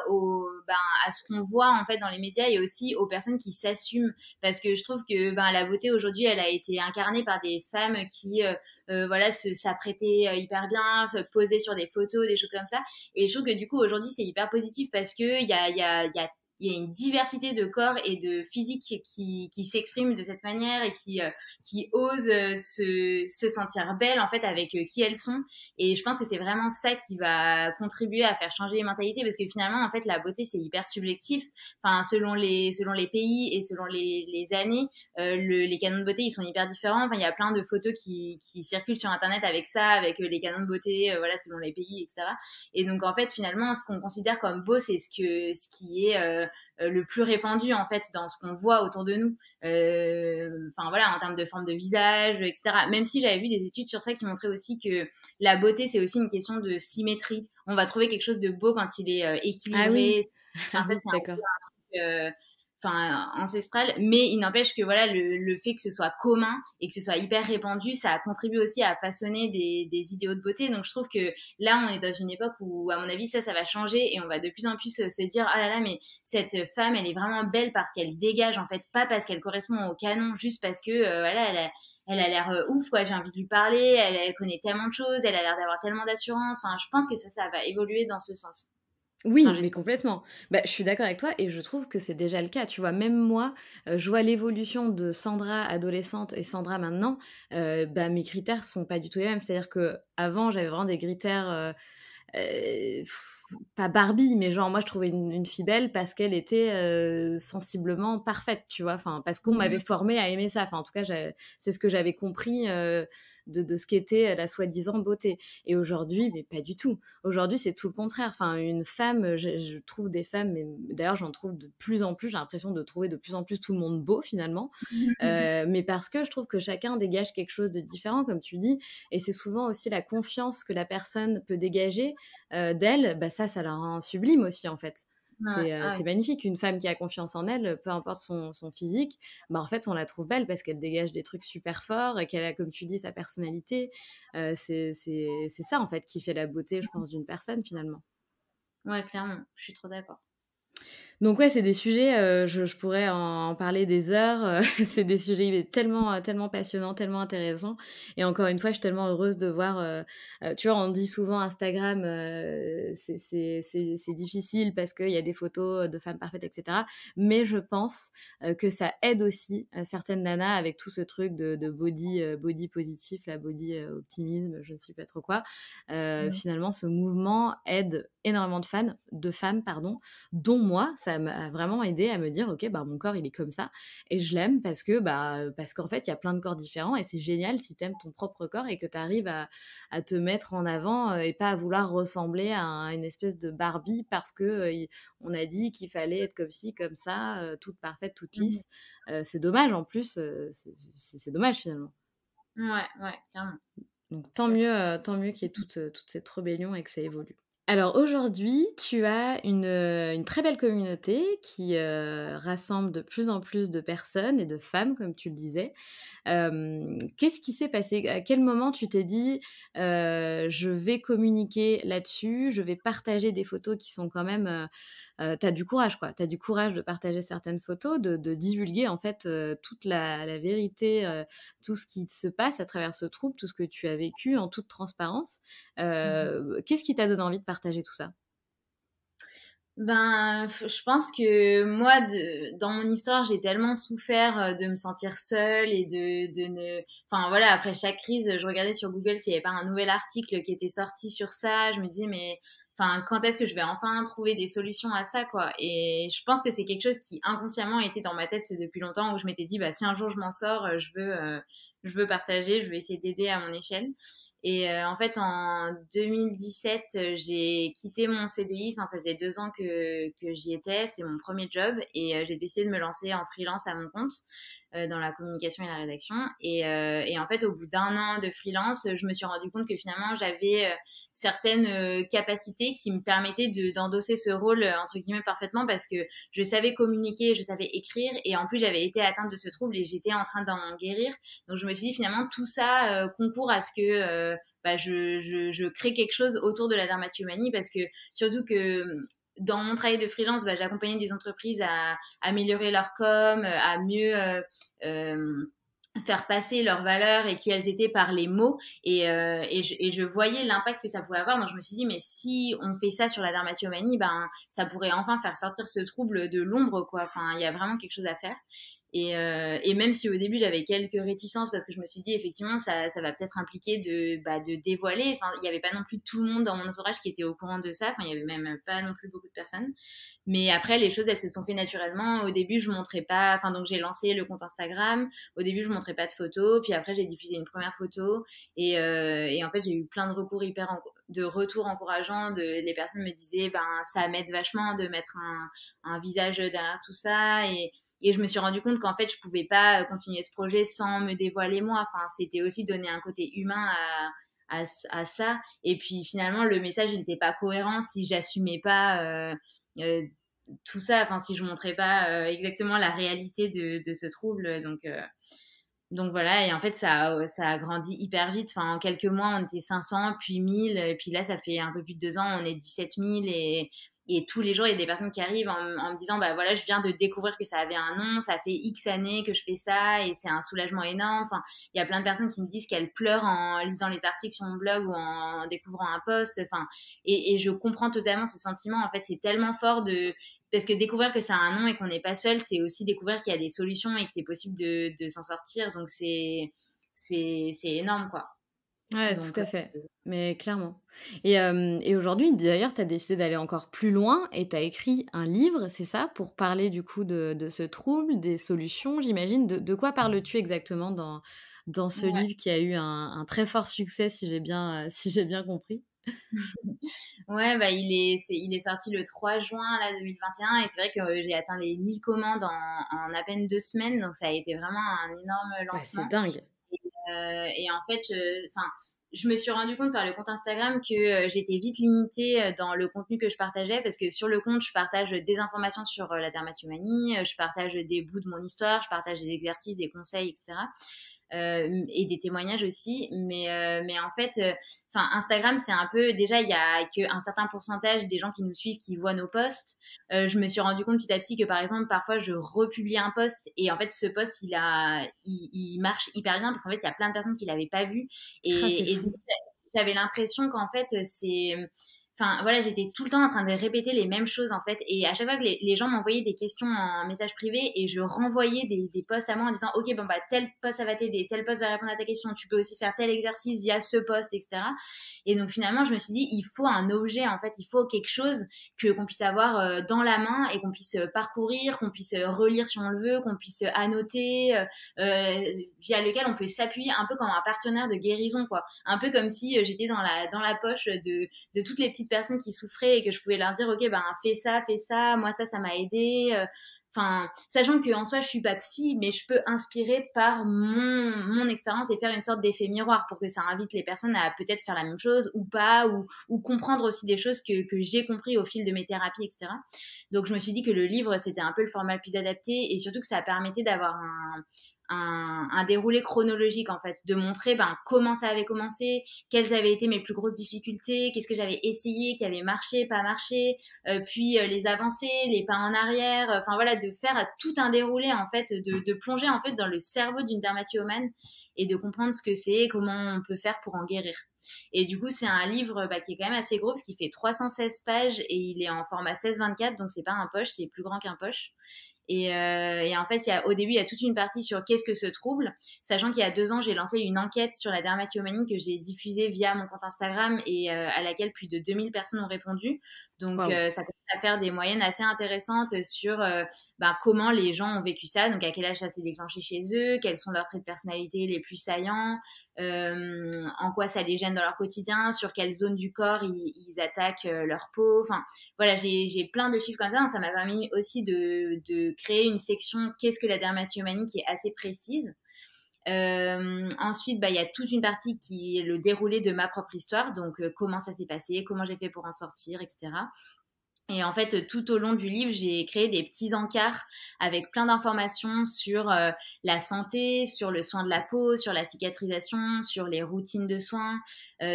ce qu'on voit en fait dans les médias et aussi aux personnes qui s'assument. Parce que je trouve que ben, la beauté aujourd'hui, elle a été incarnée par des femmes qui voilà, s'apprêtaient hyper bien, posaient sur des photos, des choses comme ça. Et je trouve que du coup, aujourd'hui, c'est hyper positif parce que il y a il y a une diversité de corps et de physique qui s'expriment de cette manière et qui osent se sentir belles en fait avec qui elles sont. Et je pense que c'est vraiment ça qui va contribuer à faire changer les mentalités, parce que finalement en fait la beauté c'est hyper subjectif. Enfin selon les pays et selon les années, les canons de beauté ils sont hyper différents. Enfin il y a plein de photos qui circulent sur internet avec ça, avec les canons de beauté voilà selon les pays, etc. Et donc en fait finalement ce qu'on considère comme beau c'est ce qui est le plus répandu en fait dans ce qu'on voit autour de nous. Enfin voilà, en termes de forme de visage, etc. Même si j'avais vu des études sur ça qui montraient aussi que la beauté c'est aussi une question de symétrie. On va trouver quelque chose de beau quand il est Ah oui, équilibré. ah Enfin ça oui, c'est un d'accord. peu un truc enfin ancestral, mais il n'empêche que voilà le fait que ce soit commun et que ce soit hyper répandu, ça contribue aussi à façonner des idéaux de beauté. Donc je trouve que là on est dans une époque où à mon avis ça va changer et on va de plus en plus se dire ah là là mais cette femme elle est vraiment belle parce qu'elle dégage en fait, pas parce qu'elle correspond au canon, juste parce que voilà elle a l'air ouf quoi, j'ai envie de lui parler, elle connaît tellement de choses, elle a l'air d'avoir tellement d'assurance. Enfin, je pense que ça va évoluer dans ce sens. Enfin Oui, mais j'espère. complètement. Bah, je suis d'accord avec toi et je trouve que c'est déjà le cas, tu vois? Même moi, je vois l'évolution de Sandra adolescente et Sandra maintenant, bah, mes critères sont pas du tout les mêmes. C'est-à-dire qu'avant, j'avais vraiment des critères, heu, pas Barbie, mais genre moi je trouvais une fille belle parce qu'elle était, sensiblement parfaite, tu vois? Enfin, parce qu'on m'avait formée à aimer ça. Enfin, en tout cas, c'est ce que j'avais compris, de ce qu'était la soi-disant beauté. Et aujourd'hui, mais pas du tout. Aujourd'hui, c'est tout le contraire. Enfin, une femme, je trouve des femmes, mais d'ailleurs j'en trouve de plus en plus, j'ai l'impression de trouver de plus en plus tout le monde beau finalement. Mais parce que je trouve que chacun dégage quelque chose de différent, comme tu dis, et c'est souvent aussi la confiance que la personne peut dégager d'elle, bah ça la rend sublime aussi en fait. Ouais, C'est ouais. magnifique, une femme qui a confiance en elle, peu importe son physique, bah en fait on la trouve belle parce qu'elle dégage des trucs super forts et qu'elle a, comme tu dis, sa personnalité. C'est ça en fait qui fait la beauté, je pense, d'une personne finalement. Ouais, clairement, je suis trop d'accord. Donc ouais, c'est des sujets, je pourrais en parler des heures, c'est des sujets tellement, tellement passionnants, tellement intéressants. Et encore une fois, je suis tellement heureuse de voir, tu vois, on dit souvent Instagram, c'est difficile parce qu'il y a des photos de femmes parfaites et cetera. Mais je pense, que ça aide aussi, certaines nanas avec tout ce truc de body positif, la body, optimisme, je ne sais pas trop quoi. Mm. Finalement, ce mouvement aide énormément de femmes, pardon, dont moi, ça m'a vraiment aidé à me dire: «OK, bah, mon corps, il est comme ça et je l'aime parce que, bah, parce qu'en fait, il y a plein de corps différents et c'est génial si tu aimes ton propre corps et que tu arrives à te mettre en avant, et pas à vouloir ressembler à une espèce de Barbie parce que, i on a dit qu'il fallait être comme ci, comme ça, toute parfaite, toute Mhm. lisse». C'est dommage en plus, c'est dommage finalement. Ouais, ouais, clairement. Donc D'accord. tant mieux qu'il y ait toute cette rébellion et que ça évolue. Alors aujourd'hui, tu as une très belle communauté qui, rassemble de plus en plus de personnes et de femmes, comme tu le disais. Qu'est-ce qui s'est passé? À quel moment tu t'es dit: «Je vais communiquer là-dessus, je vais partager des photos qui sont quand même», tu as du courage, quoi. Tu as du courage de partager certaines photos, de divulguer, en fait, toute la vérité, tout ce qui se passe à travers ce trouble, tout ce que tu as vécu en toute transparence. Mhm. Qu'est-ce qui t'a donné envie de partager tout ça? Ben, je pense que moi, dans mon histoire, j'ai tellement souffert de me sentir seule et de ne... Enfin voilà, après chaque crise, je regardais sur Google s'il n'y avait pas un nouvel article qui était sorti sur ça. Je me disais, mais enfin, quand est-ce que je vais enfin trouver des solutions à ça, quoi? Et je pense que c'est quelque chose qui inconsciemment était dans ma tête depuis longtemps, où je m'étais dit, bah si un jour je m'en sors, je veux partager, je veux essayer d'aider à mon échelle. Et en fait, en 2017, j'ai quitté mon CDI. Enfin, ça faisait 2 ans que j'y étais. C'était mon premier job. Et j'ai décidé de me lancer en freelance à mon compte dans la communication et la rédaction. Et en fait, au bout d'un an de freelance, je me suis rendu compte que finalement, j'avais certaines capacités qui me permettaient d'endosser ce rôle, entre guillemets, parfaitement parce que je savais communiquer, je savais écrire. Et en plus, j'avais été atteinte de ce trouble et j'étais en train d'en guérir. Donc je me suis dit finalement tout ça concourt à ce que bah, je crée quelque chose autour de la dermatomanie parce que surtout que dans mon travail de freelance, bah, j'accompagnais des entreprises à améliorer leur com, à mieux faire passer leurs valeurs et qui elles étaient par les mots et je voyais l'impact que ça pouvait avoir, donc je me suis dit mais si on fait ça sur la dermatillomanie, ben ça pourrait enfin faire sortir ce trouble de l'ombre quoi, enfin il y a vraiment quelque chose à faire et même si au début j'avais quelques réticences parce que je me suis dit effectivement ça va peut-être impliquer de dévoiler, enfin il y avait pas non plus tout le monde dans mon entourage qui était au courant de ça, enfin il y avait même pas non plus beaucoup de personnes. Mais après, les choses, elles se sont fait naturellement. Au début, je montrais pas, enfin, donc j'ai lancé le compte Instagram. Au début, je montrais pas de photos. Puis après, j'ai diffusé une première photo. Et en fait, j'ai eu plein de recours de retours encourageants. Les personnes me disaient, ben, ça m'aide vachement de mettre un visage derrière tout ça. Et je me suis rendu compte qu'en fait, je pouvais pas continuer ce projet sans me dévoiler moi. Enfin, c'était aussi donner un côté humain à ça. Et puis finalement, le message, il n'était pas cohérent si j'assumais pas euh, tout ça, enfin si je montrais pas exactement la réalité de ce trouble. Donc voilà, et en fait ça a grandi hyper vite. Enfin, en quelques mois, on était 500, puis 1000, et puis là, ça fait un peu plus de 2 ans, on est 17 000, et tous les jours, il y a des personnes qui arrivent en me disant, bah voilà, je viens de découvrir que ça avait un nom, ça fait X années que je fais ça, et c'est un soulagement énorme. Enfin, il y a plein de personnes qui me disent qu'elles pleurent en lisant les articles sur mon blog ou en découvrant un post. Enfin, et je comprends totalement ce sentiment. En fait, c'est tellement fort parce que découvrir que ça a un nom et qu'on n'est pas seul, c'est aussi découvrir qu'il y a des solutions et que c'est possible de s'en sortir. Donc, c'est énorme, quoi. Ouais, tout Donc, à fait, mais clairement. Et aujourd'hui, d'ailleurs, tu as décidé d'aller encore plus loin et tu as écrit un livre, c'est ça? Pour parler du coup de ce trouble, des solutions, j'imagine. De quoi parles-tu exactement dans ce ouais. livre qui a eu un très fort succès, si j'ai bien compris? Ouais, bah, il est sorti le 3 juin là, 2021 et c'est vrai que j'ai atteint les 1000 commandes en à peine 2 semaines, donc ça a été vraiment un énorme Ouais, c'est lancement. dingue. Et en fait, enfin, je me suis rendu compte par le compte Instagram que j'étais vite limitée dans le contenu que je partageais parce que sur le compte, je partage des informations sur la dermatomanie, je partage des bouts de mon histoire, je partage des exercices, des conseils, etc. Et des témoignages aussi. Mais en fait, enfin, Instagram, c'est un peu, déjà, il y a qu'un certain pourcentage des gens qui nous suivent qui voient nos posts. Je me suis rendu compte petit à petit que, par exemple, parfois, je republie un post et en fait, ce post, il marche hyper bien parce qu'en fait, il y a plein de personnes qui l'avaient pas vu. Ah, c'est Et du fou. coup, j'avais l'impression qu'en fait, enfin voilà, j'étais tout le temps en train de répéter les mêmes choses en fait, et à chaque fois que les gens m'envoyaient des questions en message privé et je renvoyais des posts à moi en disant ok bon bah tel post ça va t'aider, tel post va répondre à ta question, tu peux aussi faire tel exercice via ce post, etc. Et donc finalement je me suis dit il faut un objet en fait, il faut quelque chose que qu'on puisse avoir dans la main et qu'on puisse parcourir, qu'on puisse relire si on le veut, qu'on puisse annoter, via lequel on peut s'appuyer un peu comme un partenaire de guérison quoi, un peu comme si j'étais dans la poche de toutes les petites personnes qui souffraient et que je pouvais leur dire ok ben fais ça, moi ça m'a aidé. Enfin, sachant que en soi je suis pas psy, mais je peux inspirer par mon expérience et faire une sorte d'effet miroir pour que ça invite les personnes à peut-être faire la même chose ou pas, ou comprendre aussi des choses que j'ai compris au fil de mes thérapies, etc. Donc je me suis dit que le livre c'était un peu le format le plus adapté et surtout que ça permettait d'avoir un déroulé chronologique en fait, de montrer ben, comment ça avait commencé, quelles avaient été mes plus grosses difficultés, qu'est-ce que j'avais essayé, qui avait marché, pas marché, puis les avancées, les pas en arrière, enfin voilà, de faire tout un déroulé en fait, de plonger en fait dans le cerveau d'une dermatillomane et de comprendre ce que c'est, comment on peut faire pour en guérir. Et du coup, c'est un livre qui est quand même assez gros parce qu'il fait 316 pages et il est en format 16-24, donc c'est pas un poche, c'est plus grand qu'un poche. Et en fait, au début, il y a toute une partie sur qu'est-ce que ce trouble, sachant qu'il y a 2 ans, j'ai lancé une enquête sur la dermatillomanie que j'ai diffusée via mon compte Instagram et à laquelle plus de 2000 personnes ont répondu. Donc, Waouh. ça commence à faire des moyennes assez intéressantes sur comment les gens ont vécu ça, donc à quel âge ça s'est déclenché chez eux, quels sont leurs traits de personnalité les plus saillants, en quoi ça les gêne dans leur quotidien, sur quelles zones du corps ils attaquent leur peau. Enfin, voilà, j'ai plein de chiffres comme ça. Ça m'a permis aussi de créer une section qu'est-ce que la dermatillomanie qui est assez précise. Ensuite, il y a toute une partie qui est le déroulé de ma propre histoire, donc comment ça s'est passé, comment j'ai fait pour en sortir, etc. Et en fait, tout au long du livre, j'ai créé des petits encarts avec plein d'informations sur la santé, sur le soin de la peau, sur la cicatrisation, sur les routines de soins,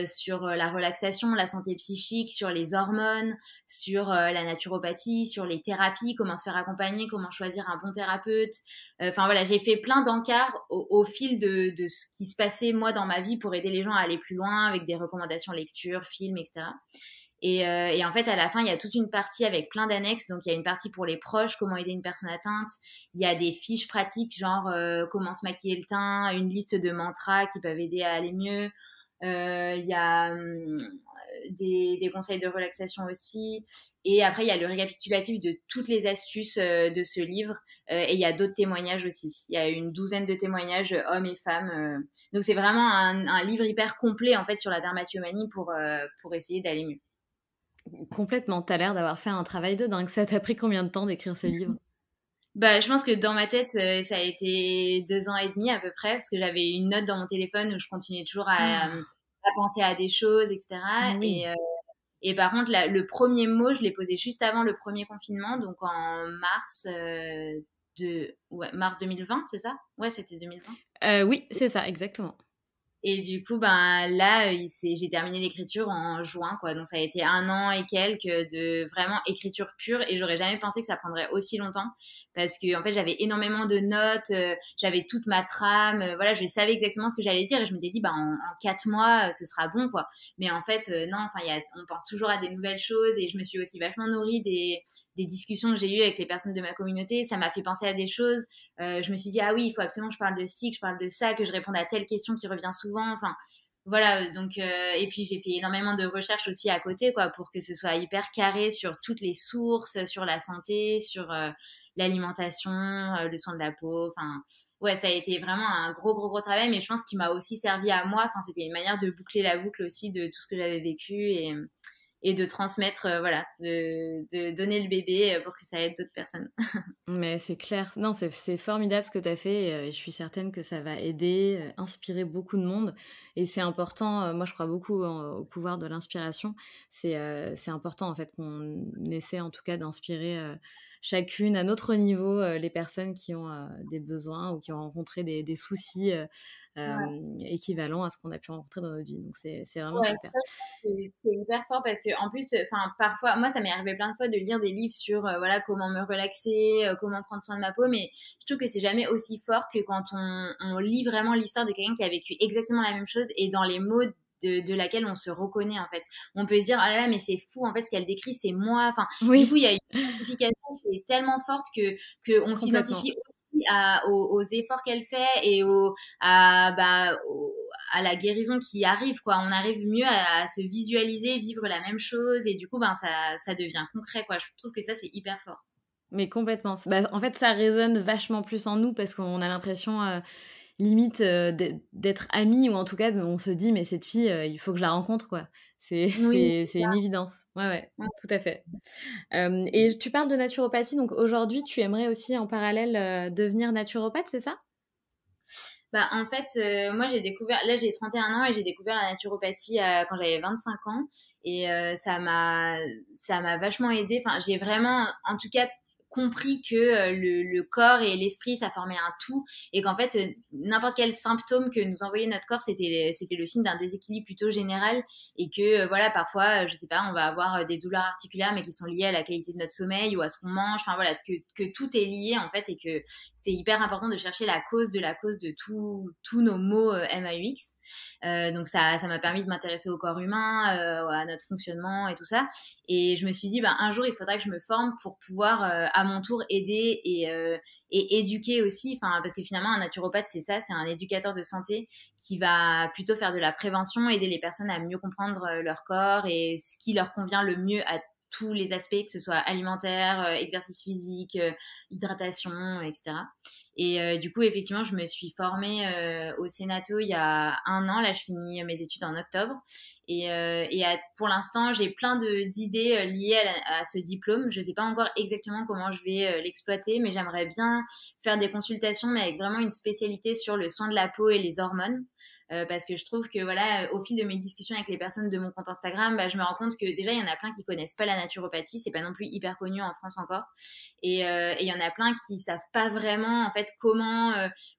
sur la relaxation, la santé psychique, sur les hormones, sur la naturopathie, sur les thérapies, comment se faire accompagner, comment choisir un bon thérapeute. Enfin voilà, j'ai fait plein d'encarts au fil de ce qui se passait moi dans ma vie pour aider les gens à aller plus loin avec des recommandations lecture, films, etc. Et en fait, à la fin, il y a toute une partie avec plein d'annexes. Donc, il y a une partie pour les proches, comment aider une personne atteinte. Il y a des fiches pratiques, genre comment se maquiller le teint, une liste de mantras qui peuvent aider à aller mieux. Il y a des conseils de relaxation aussi. Et après, il y a le récapitulatif de toutes les astuces de ce livre. Et il y a d'autres témoignages aussi. Il y a une douzaine de témoignages, hommes et femmes. Donc, c'est vraiment un livre hyper complet, en fait, sur la dermatillomanie pour essayer d'aller mieux. Complètement, tu as l'air d'avoir fait un travail de dingue. Ça t'a pris combien de temps d'écrire ce livre? Bah, je pense que dans ma tête, ça a été 2 ans et demi à peu près, parce que j'avais une note dans mon téléphone où je continuais toujours Ah, à penser à des choses, etc. ah oui. Et par contre, le premier mot, je l'ai posé juste avant le premier confinement, donc en mars 2020, c'est ça? Ouais, c'était 2020. Oui, c'est ça, exactement. Et du coup, ben là, j'ai terminé l'écriture en juin, quoi. Donc ça a été 1 an et quelques de vraiment écriture pure. Et j'aurais jamais pensé que ça prendrait aussi longtemps, parce que en fait, j'avais énormément de notes, j'avais toute ma trame, voilà, je savais exactement ce que j'allais dire. Et je m'étais dit, ben en 4 mois, ce sera bon, quoi. Mais en fait, non. Enfin, on pense toujours à des nouvelles choses. Et je me suis aussi vachement nourrie des discussions que j'ai eues avec les personnes de ma communauté. Ça m'a fait penser à des choses. Je me suis dit, ah oui, il faut absolument que je parle de ci, que je parle de ça, que je réponde à telle question qui revient souvent. Enfin, voilà. Donc, et puis j'ai fait énormément de recherches aussi à côté, quoi, pour que ce soit hyper carré sur toutes les sources, sur la santé, sur l'alimentation, le soin de la peau. Enfin, ouais, ça a été vraiment un gros, gros, gros travail, mais je pense qu'il m'a aussi servi à moi. Enfin, c'était une manière de boucler la boucle aussi de tout ce que j'avais vécu et de transmettre, voilà, de donner le bébé pour que ça aide d'autres personnes. Mais c'est clair. Non, c'est formidable ce que tu as fait, et je suis certaine que ça va aider, inspirer beaucoup de monde et c'est important, moi je crois beaucoup au pouvoir de l'inspiration. C'est important en fait qu'on essaie en tout cas d'inspirer, chacune à notre niveau, les personnes qui ont, des besoins ou qui ont rencontré des soucis, Ouais. équivalents à ce qu'on a pu rencontrer dans notre vie. Donc c'est vraiment Ouais, super. ça, je pense que c'est hyper fort parce que en plus, enfin, parfois, moi, ça m'est arrivé plein de fois de lire des livres sur, voilà, comment me relaxer, comment prendre soin de ma peau, mais je trouve que c'est jamais aussi fort que quand on lit vraiment l'histoire de quelqu'un qui a vécu exactement la même chose et dans les mots de laquelle on se reconnaît, en fait. On peut se dire, ah là là, mais c'est fou, en fait, ce qu'elle décrit, c'est moi. Enfin, du coup, Oui, il y a une identification qui est tellement forte que on complètement. s'identifie aussi aux efforts qu'elle fait et à la guérison qui arrive, quoi. On arrive mieux à se visualiser, vivre la même chose, et du coup, ben, ça devient concret, quoi. Je trouve que ça, c'est hyper fort. Mais complètement. Bah, en fait, ça résonne vachement plus en nous parce qu'on a l'impression, limite, d'être amis ou en tout cas, on se dit: «Mais cette fille, il faut que je la rencontre, quoi». C'est Oui, c'est c'est c'est ça. une évidence. Ouais, ouais, Ouais. tout à fait. Et tu parles de naturopathie, donc aujourd'hui, tu aimerais aussi en parallèle, devenir naturopathe, c'est ça? Bah, en fait, moi, là, j'ai 31 ans et j'ai découvert la naturopathie quand j'avais 25 ans. Et ça m'a vachement aidée. Enfin, j'ai vraiment, en tout cas, compris que le corps et l'esprit, ça formait un tout. Et qu'en fait, n'importe quel symptôme que nous envoyait notre corps, c'était le signe d'un déséquilibre plutôt général. Et que, voilà, parfois, je sais pas, on va avoir des douleurs articulaires, mais qui sont liées à la qualité de notre sommeil ou à ce qu'on mange. Enfin, voilà, que tout est lié, en fait, et que c'est hyper important de chercher la cause de tous nos maux MAUX. Donc ça m'a permis de m'intéresser au corps humain, à notre fonctionnement et tout ça. Et je me suis dit, ben, un jour, il faudra que je me forme pour pouvoir à mon tour aider et éduquer aussi. Enfin, parce que finalement, un naturopathe, c'est ça, c'est un éducateur de santé qui va plutôt faire de la prévention, aider les personnes à mieux comprendre leur corps et ce qui leur convient le mieux à tous les aspects, que ce soit alimentaire, exercice physique, hydratation, etc. Et du coup, effectivement, je me suis formée au Sénato il y a 1 an. Là, je finis mes études en octobre. Pour l'instant, j'ai plein d'idées liées à ce diplôme. Je sais pas encore exactement comment je vais l'exploiter, mais j'aimerais bien faire des consultations, mais avec vraiment une spécialité sur le soin de la peau et les hormones. Parce que je trouve que voilà, au fil de mes discussions avec les personnes de mon compte Instagram, bah, je me rends compte que déjà il y en a plein qui connaissent pas la naturopathie, c'est pas non plus hyper connu en France encore, et il y en a plein qui savent pas vraiment en fait comment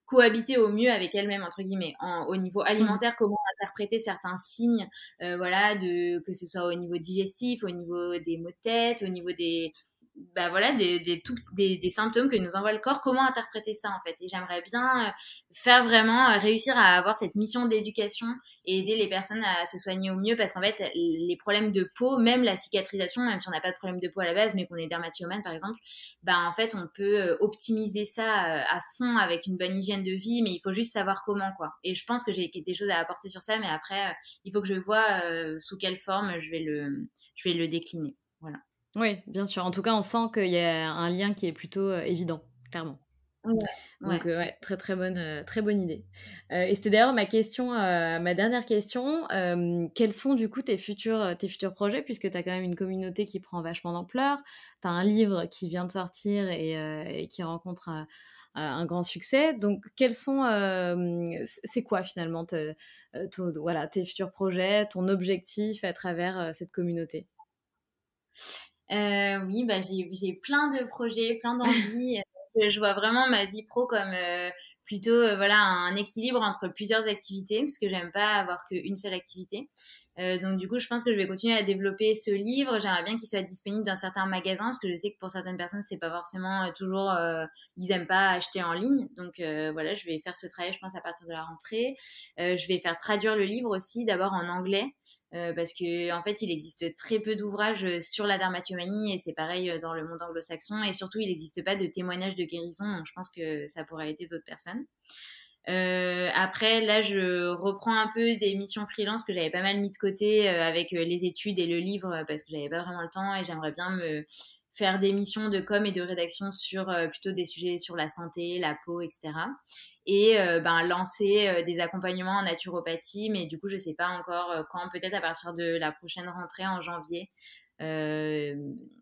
cohabiter au mieux avec elles-mêmes entre guillemets, au niveau alimentaire, comment interpréter certains signes, voilà, que ce soit au niveau digestif, au niveau des maux de tête, au niveau des bah voilà des symptômes que nous envoie le corps, comment interpréter ça en fait. Et j'aimerais bien faire vraiment réussir à avoir cette mission d'éducation et aider les personnes à se soigner au mieux, parce qu'en fait les problèmes de peau, même la cicatrisation, même si on n'a pas de problème de peau à la base mais qu'on est dermatillomane par exemple, bah en fait on peut optimiser ça à fond avec une bonne hygiène de vie, mais il faut juste savoir comment quoi. Et je pense que j'ai des choses à apporter sur ça, mais après il faut que je vois sous quelle forme je vais le décliner. Voilà. Oui, bien sûr. En tout cas, on sent qu'il y a un lien qui est plutôt, évident, clairement. Ouais, Donc, ouais, ouais, très bonne idée. Et c'était d'ailleurs ma dernière question. Quels sont du coup tes futurs projets? Puisque tu as quand même une communauté qui prend vachement d'ampleur. Tu as un livre qui vient de sortir et qui rencontre un grand succès. Donc quels sont, c'est quoi finalement voilà, tes futurs projets, ton objectif à travers, cette communauté? Oui, bah, j'ai plein de projets, plein d'envies. Je vois vraiment ma vie pro comme plutôt voilà un équilibre entre plusieurs activités, parce que j'aime pas avoir qu'une seule activité. Donc du coup, je pense que je vais continuer à développer ce livre. J'aimerais bien qu'il soit disponible dans certains magasins, parce que je sais que pour certaines personnes, c'est pas forcément toujours, ils aiment pas acheter en ligne. Donc voilà, je vais faire ce travail, je pense, à partir de la rentrée. Je vais faire traduire le livre aussi, d'abord en anglais. Parce que en fait, il existe très peu d'ouvrages sur la dermatillomanie, et c'est pareil dans le monde anglo-saxon, et surtout il n'existe pas de témoignages de guérison, donc je pense que ça pourrait aider d'autres personnes. Après, là, je reprends un peu des missions freelance que j'avais pas mal mis de côté avec les études et le livre, parce que j'avais pas vraiment le temps, et j'aimerais bien me faire des missions de com et de rédaction sur plutôt des sujets sur la santé, la peau, etc. Et ben, lancer des accompagnements en naturopathie, mais du coup, je sais pas encore quand, peut-être à partir de la prochaine rentrée en janvier. Euh,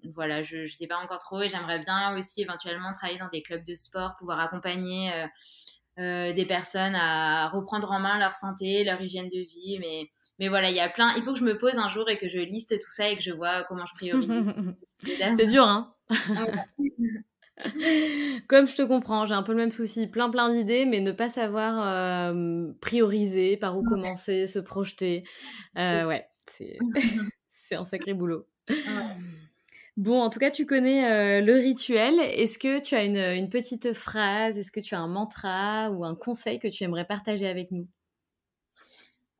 voilà, je sais pas encore trop, et j'aimerais bien aussi éventuellement travailler dans des clubs de sport, pouvoir accompagner des personnes à reprendre en main leur santé, leur hygiène de vie. Mais voilà, il y a plein. Il faut que je me pose un jour et que je liste tout ça et que je vois comment je priorise. C'est dur, hein? Ouais. Comme je te comprends, j'ai un peu le même souci, plein d'idées, mais ne pas savoir, prioriser, par où Ouais, commencer, se projeter. c'est ça. Ouais, c'est un sacré boulot. Ouais. Bon, en tout cas, tu connais, le rituel. Est-ce que tu as une petite phrase? Est-ce que tu as un mantra ou un conseil que tu aimerais partager avec nous?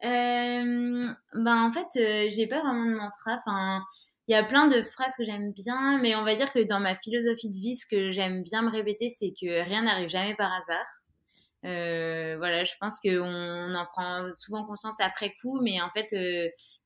Ben en fait, j'ai pas vraiment de mantra. Enfin, il y a plein de phrases que j'aime bien, mais on va dire que dans ma philosophie de vie, ce que j'aime bien me répéter, c'est que rien n'arrive jamais par hasard. Voilà, je pense qu'on en prend souvent conscience après coup, mais en fait,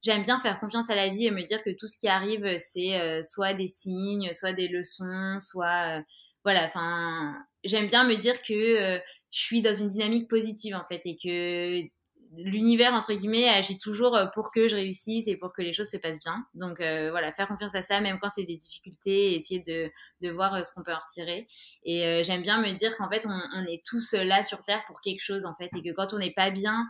j'aime bien faire confiance à la vie et me dire que tout ce qui arrive, c'est soit des signes, soit des leçons, soit voilà. Enfin, j'aime bien me dire que je suis dans une dynamique positive en fait, et que l'univers entre guillemets agit toujours pour que je réussisse et pour que les choses se passent bien. Donc voilà, faire confiance à ça, même quand c'est des difficultés, et essayer de voir ce qu'on peut en retirer. Et j'aime bien me dire qu'en fait, on est tous là sur Terre pour quelque chose, en fait, et que quand on n'est pas bien,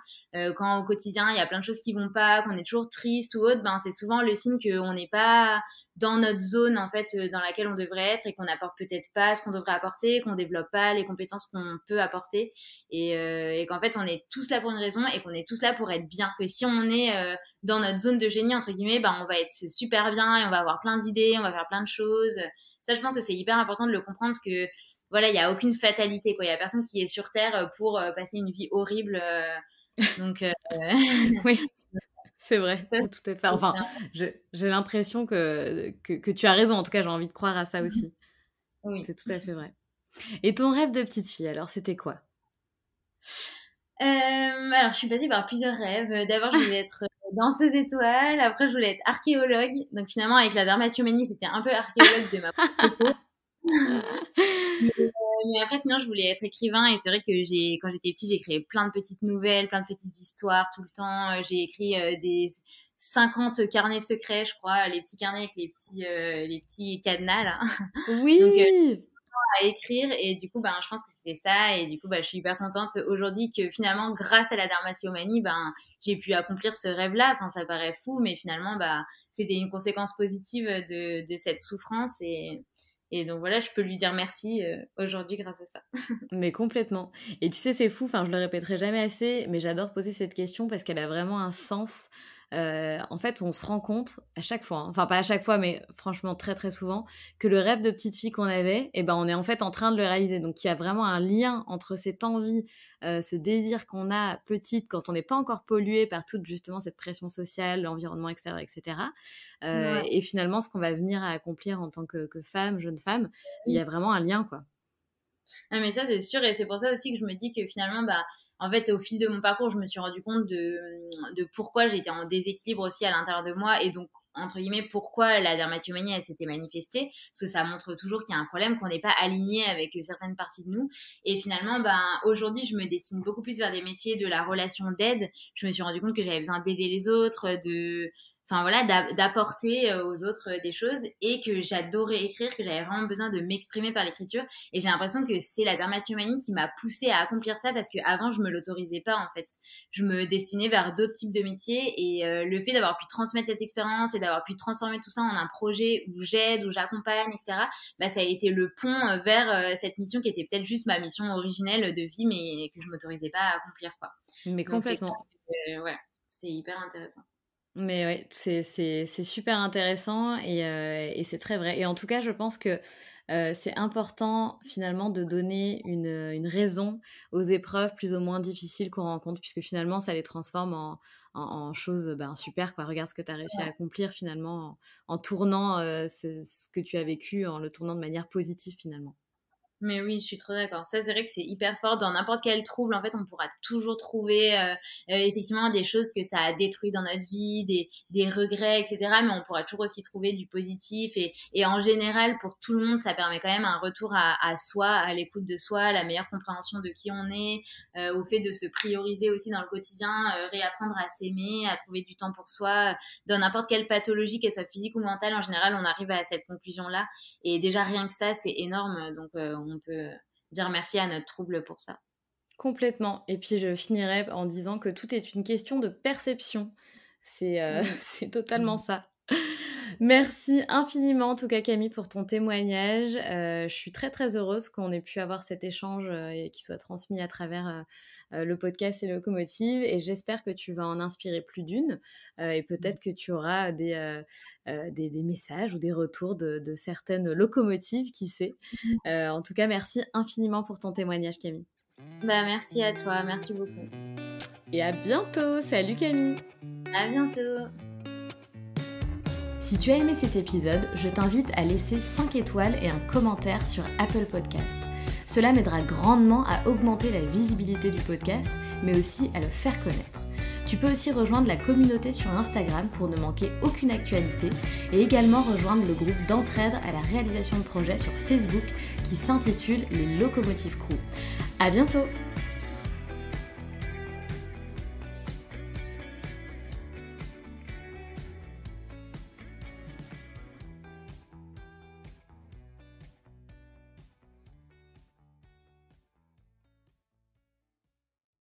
quand au quotidien, il y a plein de choses qui vont pas, qu'on est toujours triste ou autre, ben c'est souvent le signe qu'on n'est pas dans notre zone, en fait, dans laquelle on devrait être, et qu'on n'apporte peut-être pas ce qu'on devrait apporter, qu'on développe pas les compétences qu'on peut apporter, et qu'en fait, on est tous là pour une raison, et qu'on est tous là pour être bien. Que si on est dans notre zone de génie, entre guillemets, ben on va être super bien, et on va avoir plein d'idées, on va faire plein de choses. Ça, je pense que c'est hyper important de le comprendre, parce que voilà, il y a aucune fatalité, quoi. Il y a personne qui est sur Terre pour passer une vie horrible. Donc, Oui, c'est vrai, ça, tu tout à fait enfin, j'ai l'impression que tu as raison. En tout cas, j'ai envie de croire à ça aussi. oui. C'est tout à fait vrai. Et ton rêve de petite fille, alors, c'était quoi? Alors, je suis passée par plusieurs rêves. D'abord, je voulais être danseuse étoile. Après, je voulais être archéologue. Donc, finalement, avec la dermatillomanie, j'étais un peu archéologue de ma propre peau. Mais après, sinon, je voulais être écrivain, et c'est vrai que quand j'étais petite, j'ai créé plein de petites nouvelles, plein de petites histoires tout le temps. J'ai écrit des 50 carnets secrets, je crois, les petits carnets avec les petits cadenas là. Oui. Donc, à écrire, et du coup je pense que c'était ça, et du coup je suis hyper contente aujourd'hui que finalement grâce à la dermatillomanie j'ai pu accomplir ce rêve-là. Enfin, ça paraît fou, mais finalement c'était une conséquence positive de cette souffrance, et donc voilà, je peux lui dire merci aujourd'hui grâce à ça. Mais complètement. Et tu sais, c'est fou, enfin, je le répéterai jamais assez, mais j'adore poser cette question parce qu'elle a vraiment un sens. En fait, on se rend compte à chaque fois, hein, enfin pas à chaque fois, mais franchement très très souvent, que le rêve de petite fille qu'on avait, on est en fait en train de le réaliser. Donc il y a vraiment un lien entre cette envie, ce désir qu'on a petite quand on n'est pas encore pollué par toute justement cette pression sociale, l'environnement extérieur, etc. Ouais. Et finalement, ce qu'on va venir à accomplir en tant que femme, jeune femme, il y a vraiment un lien, quoi. Ah, mais ça, c'est sûr, et c'est pour ça aussi que je me dis que finalement, en fait, au fil de mon parcours, je me suis rendu compte de pourquoi j'étais en déséquilibre aussi à l'intérieur de moi, et donc, entre guillemets, pourquoi la dermatillomanie, elle s'était manifestée, parce que ça montre toujours qu'il y a un problème, qu'on n'est pas aligné avec certaines parties de nous. Et finalement, aujourd'hui, je me destine beaucoup plus vers des métiers de la relation d'aide. Je me suis rendu compte que j'avais besoin d'aider les autres, d'apporter aux autres des choses, et que j'adorais écrire, que j'avais vraiment besoin de m'exprimer par l'écriture. Et j'ai l'impression que c'est la dermatillomanie qui m'a poussée à accomplir ça, parce qu'avant, je me l'autorisais pas, en fait. Je me destinais vers d'autres types de métiers, et le fait d'avoir pu transmettre cette expérience et d'avoir pu transformer tout ça en un projet où j'aide, où j'accompagne, etc., ça a été le pont vers cette mission qui était peut-être juste ma mission originelle de vie, mais que je m'autorisais pas à accomplir, quoi. Mais Donc complètement. ouais, c'est hyper intéressant. Mais ouais, c'est super intéressant, et c'est très vrai. Et en tout cas, je pense que c'est important finalement de donner une raison aux épreuves plus ou moins difficiles qu'on rencontre, puisque finalement, ça les transforme en choses super, quoi. Regarde ce que tu as réussi à accomplir finalement en tournant ce que tu as vécu, en le tournant de manière positive finalement. Mais oui, je suis trop d'accord. Ça, c'est vrai que c'est hyper fort. Dans n'importe quel trouble, en fait, on pourra toujours trouver effectivement des choses que ça a détruit dans notre vie, des regrets, etc. Mais on pourra toujours aussi trouver du positif. Et en général, pour tout le monde, ça permet quand même un retour à soi, à l'écoute de soi, la meilleure compréhension de qui on est, au fait de se prioriser aussi dans le quotidien, réapprendre à s'aimer, à trouver du temps pour soi. Dans n'importe quelle pathologie, qu'elle soit physique ou mentale, en général, on arrive à cette conclusion-là. Et déjà, rien que ça, c'est énorme. Donc, on peut dire merci à notre trouble pour ça. Complètement. Et puis je finirai en disant que tout est une question de perception. C'est Oui. c'est totalement ça. Merci infiniment en tout cas Camille pour ton témoignage. Je suis très, très heureuse qu'on ait pu avoir cet échange, et qu'il soit transmis à travers, le podcast et Locomotive, et j'espère que tu vas en inspirer plus d'une, et peut-être que tu auras des messages ou des retours de certaines locomotives, qui sait. En tout cas, merci infiniment pour ton témoignage Camille. Merci à toi, merci beaucoup. Et à bientôt. Salut Camille. À bientôt. Si tu as aimé cet épisode, je t'invite à laisser 5 étoiles et un commentaire sur Apple Podcast. Cela m'aidera grandement à augmenter la visibilité du podcast, mais aussi à le faire connaître. Tu peux aussi rejoindre la communauté sur Instagram pour ne manquer aucune actualité, et également rejoindre le groupe d'entraide à la réalisation de projets sur Facebook qui s'intitule les Locomotive Crew. À bientôt!